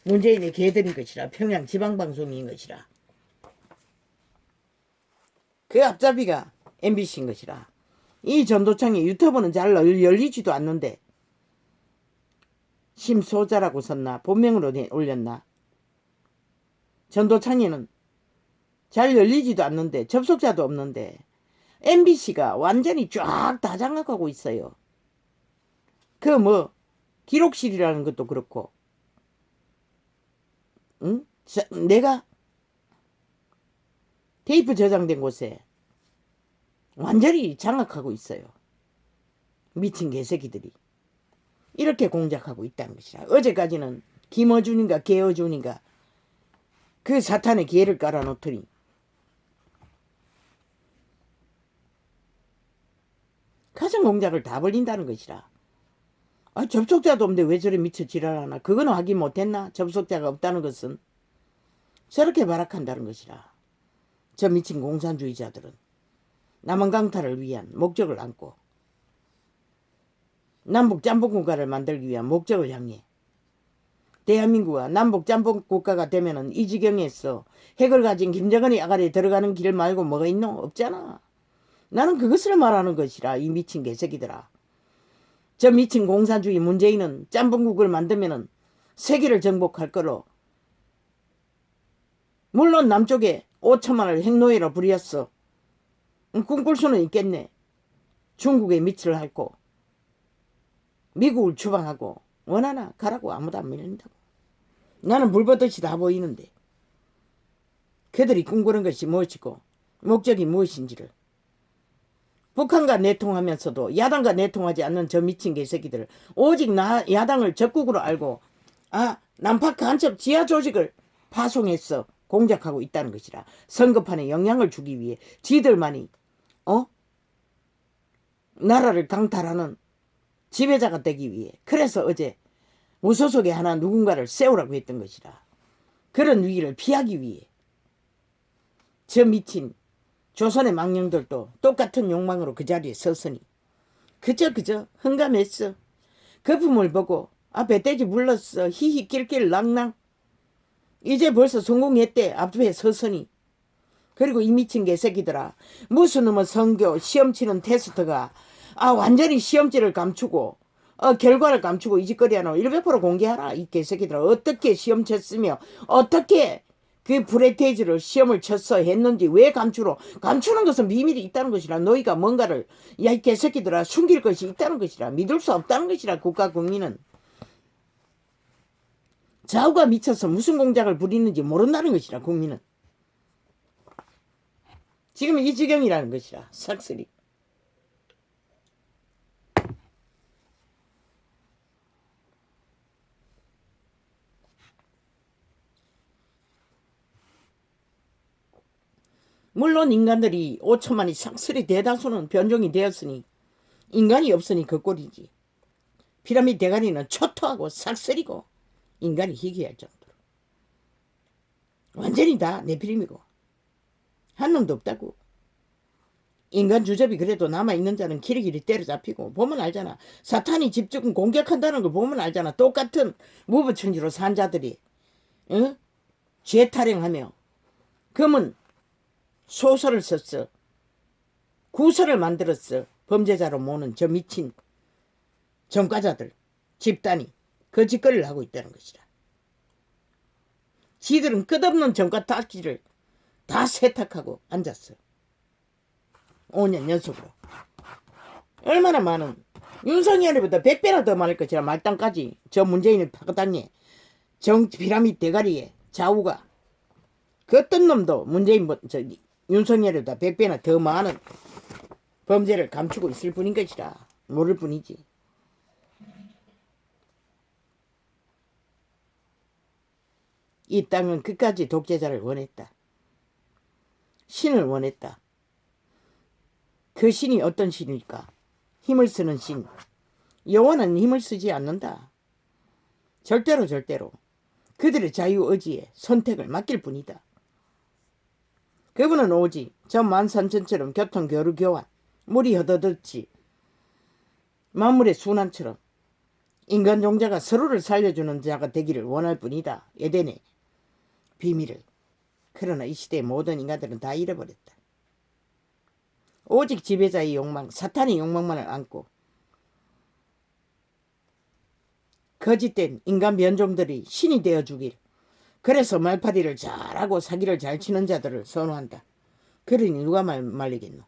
문재인의 개들인 것이라. 평양 지방방송인 것이라. 그 앞잡이가 MBC인 것이라. 이 전도창이 유튜브는 잘 열리지도 않는데 심소자라고 썼나 본명으로 올렸나. 전도창이는 잘 열리지도 않는데 접속자도 없는데 MBC가 완전히 쫙 다 장악하고 있어요. 그 뭐 기록실이라는 것도 그렇고 응? 내가 테이프 저장된 곳에 완전히 장악하고 있어요. 미친 개새끼들이 이렇게 공작하고 있다는 것이라. 어제까지는 김어준인가 개어준인가 그 사탄의 개를 깔아놓더니 가정 공작을 다 벌린다는 것이라. 아, 접속자도 없는데 왜 저래 미쳐 지랄하나. 그건 확인 못했나. 접속자가 없다는 것은 저렇게 발악한다는 것이라. 저 미친 공산주의자들은 남한 강탈을 위한 목적을 안고 남북 짬뽕 국가를 만들기 위한 목적을 향해 대한민국과 남북 짬뽕 국가가 되면은 이 지경에서 핵을 가진 김정은이 아가리에 들어가는 길 말고 뭐가 있노? 없잖아. 나는 그것을 말하는 것이라. 이 미친 개새끼들아. 저 미친 공산주의 문재인은 짬뽕국을 만들면은 세계를 정복할 거로. 물론 남쪽에 5천만을 핵노예로 부렸어. 꿈꿀 수는 있겠네. 중국에 밑을 핥고 미국을 추방하고 원하나 가라고. 아무도 안 밀린다고. 나는 불보듯이 다 보이는데 그들이 꿈꾸는 것이 무엇이고 목적이 무엇인지를. 북한과 내통하면서도 야당과 내통하지 않는 저 미친 개새끼들 오직 야당을 적국으로 알고 남파 간첩 지하 조직을 파송해서 공작하고 있다는 것이라. 선거판에 영향을 주기 위해 지들만이 나라를 강탈하는 지배자가 되기 위해. 그래서 어제 무소속에 하나 누군가를 세우라고 했던 것이라. 그런 위기를 피하기 위해 저 미친 조선의 망령들도 똑같은 욕망으로 그 자리에 섰으니 그저 흥감했어. 거품을 보고 배떼지 물렀어. 히히 낄낄 낭낭. 이제 벌써 성공했대. 앞에 섰으니. 그리고 이 미친 개새끼들아, 무슨 놈의 선교 시험 치는 테스트가 완전히 시험지를 감추고 결과를 감추고 이 짓거리 하나 100% 공개하라. 이 개새끼들아, 어떻게 시험 쳤으며 어떻게 그 프레테이즈를 시험을 쳤어 했는지 왜 감추는 것은 비밀이 있다는 것이라. 너희가 뭔가를 이 개새끼들아 숨길 것이 있다는 것이라. 믿을 수 없다는 것이라. 국가 국민은 좌우가 미쳐서 무슨 공작을 부리는지 모른다는 것이라. 국민은 지금 이 지경이라는 것이라. 삭슬이. 물론 인간들이 5천만이 삭슬이 대다수는 변종이 되었으니 인간이 없으니 그 꼴이지. 피라미드 대가리는 초토하고 삭슬이고 인간이 희귀할 정도로 완전히 다 네피림이고 한 놈도 없다고. 인간 주접이 그래도 남아있는 자는 기리기리 때려잡히고 보면 알잖아. 사탄이 집중 공격한다는 걸 보면 알잖아. 똑같은 무부천지로 산 자들이 죄 타령하며 그러면 소설을 썼어. 구설을 만들었어. 범죄자로 모는 저 미친 전과자들 집단이 그 짓거리를 하고 있다는 것이라. 지들은 끝없는 전과 닦기를 다 세탁하고 앉았어. 5년 연속으로. 얼마나 많은 윤석열이보다 100배나 더 많을 것이라 말단까지 저 문재인의 파가당에 정 피라미드 대가리에 좌우가 그 어떤 놈도 문재인 윤석열보다 100배나 더 많은 범죄를 감추고 있을 뿐인 것이라 모를 뿐이지. 이 땅은 끝까지 독재자를 원했다. 신을 원했다. 그 신이 어떤 신일까? 힘을 쓰는 신. 영원한 힘을 쓰지 않는다. 절대로 그들의 자유의지에 선택을 맡길 뿐이다. 그분은 오직 저 만삼천처럼 교통 교류 교환, 물이 허더덥지 만물의 순환처럼 인간 종자가 서로를 살려주는 자가 되기를 원할 뿐이다. 에덴의 비밀을. 그러나 이 시대의 모든 인간들은 다 잃어버렸다. 오직 지배자의 욕망, 사탄의 욕망만을 안고 거짓된 인간 변종들이 신이 되어주길. 그래서 말파리를 잘하고 사기를 잘 치는 자들을 선호한다. 그러니 누가 말리겠노?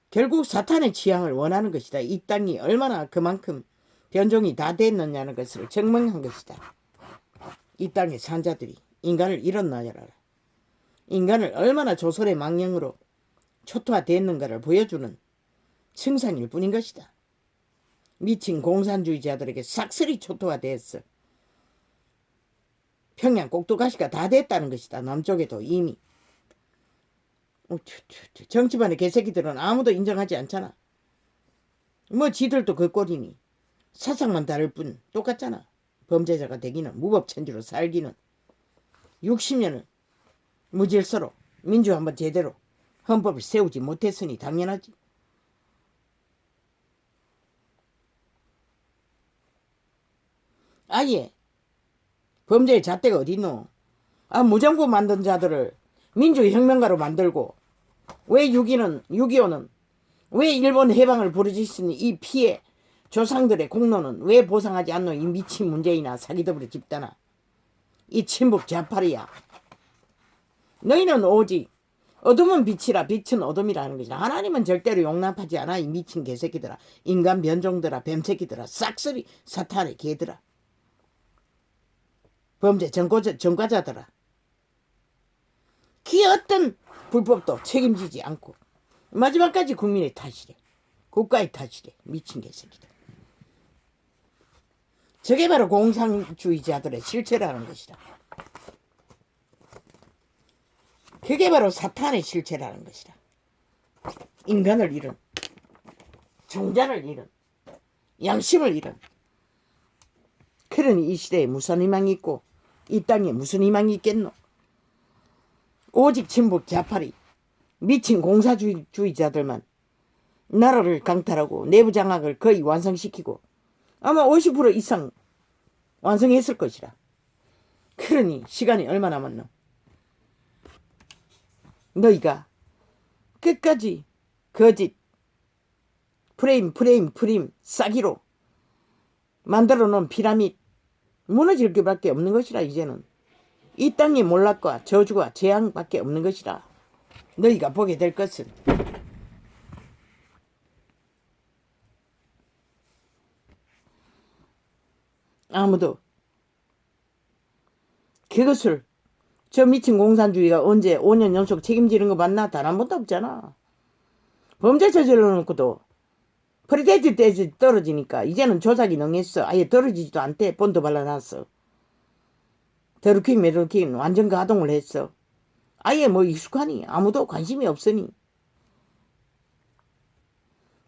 결국 사탄의 취향을 원하는 것이다. 이 땅이 얼마나 그만큼 변종이 다 됐느냐는 것을 증명한 것이다. 이 땅의 산자들이 인간을 잃었나라라. 인간을 얼마나 조선의 망령으로 초토화됐는가를 보여주는 증상일 뿐인 것이다. 미친 공산주의자들에게 싹쓸이 초토화됐어. 평양 꼭두가시가 다 됐다는 것이다. 남쪽에도 이미. 정치반의 개새끼들은 아무도 인정하지 않잖아. 뭐 지들도 그 꼴이니. 사상만 다를 뿐 똑같잖아. 범죄자가 되기는 무법천지로 살기는 60년을 무질서로 민주 한번 제대로 헌법을 세우지 못했으니 당연하지. 아예 범죄의 잣대가 어딨노? 무정부 만든 자들을 민주혁명가로 만들고 왜 6.25는 왜 일본 해방을 부르짖으니 이 피해 조상들의 공로는 왜 보상하지 않노? 이 미친 문재인아 사기더블의 집단아. 이 친북 좌파리야. 너희는 오직 어둠은 빛이라 빛은 어둠이라는 것이다. 하나님은 절대로 용납하지 않아. 이 미친 개새끼들아. 인간 변종들아. 뱀새끼들아. 싹쓸이 사탄의 개들아. 범죄 전과자들아. 그 어떤 불법도 책임지지 않고 마지막까지 국민의 탓이래. 국가의 탓이래. 미친 개새끼들. 저게 바로 공산주의자들의 실체라는 것이다. 그게 바로 사탄의 실체라는 것이다. 인간을 잃은, 종자를 잃은, 양심을 잃은. 그러니 이 시대에 무슨 희망이 있고 이 땅에 무슨 희망이 있겠노? 오직 친북 좌파리 미친 공사주의자들만 나라를 강탈하고 내부 장악을 거의 완성시키고 아마 50% 이상 완성했을 것이라. 그러니 시간이 얼마 남았노? 너희가 끝까지 거짓 프레임 싸기로 만들어 놓은 피라미드 무너질 것밖에 없는 것이라. 이제는 이 땅의 몰락과 저주와 재앙밖에 없는 것이라. 너희가 보게 될 것은 아무도 그것을 저 미친 공산주의가 언제 5년 연속 책임지는 거 봤나? 단 한 번도 없잖아. 범죄 저질러 놓고도 프리데이트 때 떨어지니까 이제는 조작이 능했어. 아예 떨어지지도 않대. 본드 발라놨어. 더루킹 메루킹 완전 가동을 했어. 아예 뭐 익숙하니 아무도 관심이 없으니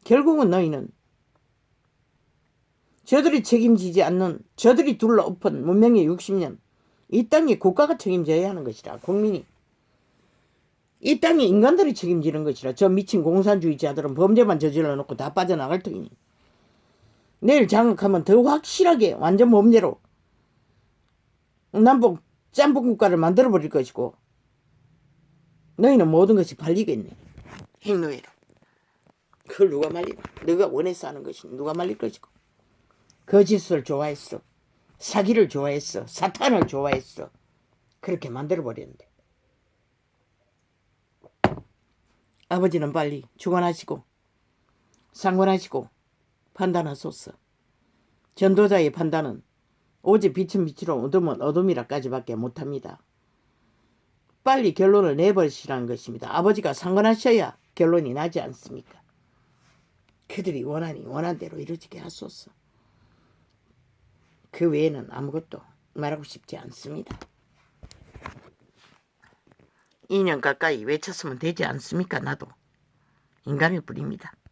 결국은 너희는 저들이 책임지지 않는 저들이 둘러엎은 문명의 60년 이 땅에 국가가 책임져야 하는 것이라. 국민이 이 땅에 인간들이 책임지는 것이라. 저 미친 공산주의자들은 범죄만 저질러 놓고 다 빠져나갈 터이니 내일 장악하면 더 확실하게 완전 범죄로 남북 짬뽕 국가를 만들어버릴 것이고 너희는 모든 것이 발리겠네. 행로해로. 그걸 누가 말리나? 너가 원해서 하는 것이 누가 말릴 것이고. 거짓을 좋아했어. 사기를 좋아했어. 사탄을 좋아했어. 그렇게 만들어버렸는데. 아버지는 빨리 죽어나시고 상관하시고 판단하소서. 전도자의 판단은 오직 빛은 빛으로 어둠은 어둠이라까지밖에 못합니다. 빨리 결론을 내버리시라는 것입니다. 아버지가 상관하셔야 결론이 나지 않습니까? 그들이 원한 대로 이루어지게 하소서. 그 외에는 아무것도 말하고 싶지 않습니다. 2년 가까이 외쳤으면 되지 않습니까? 나도 인간일 뿐입니다.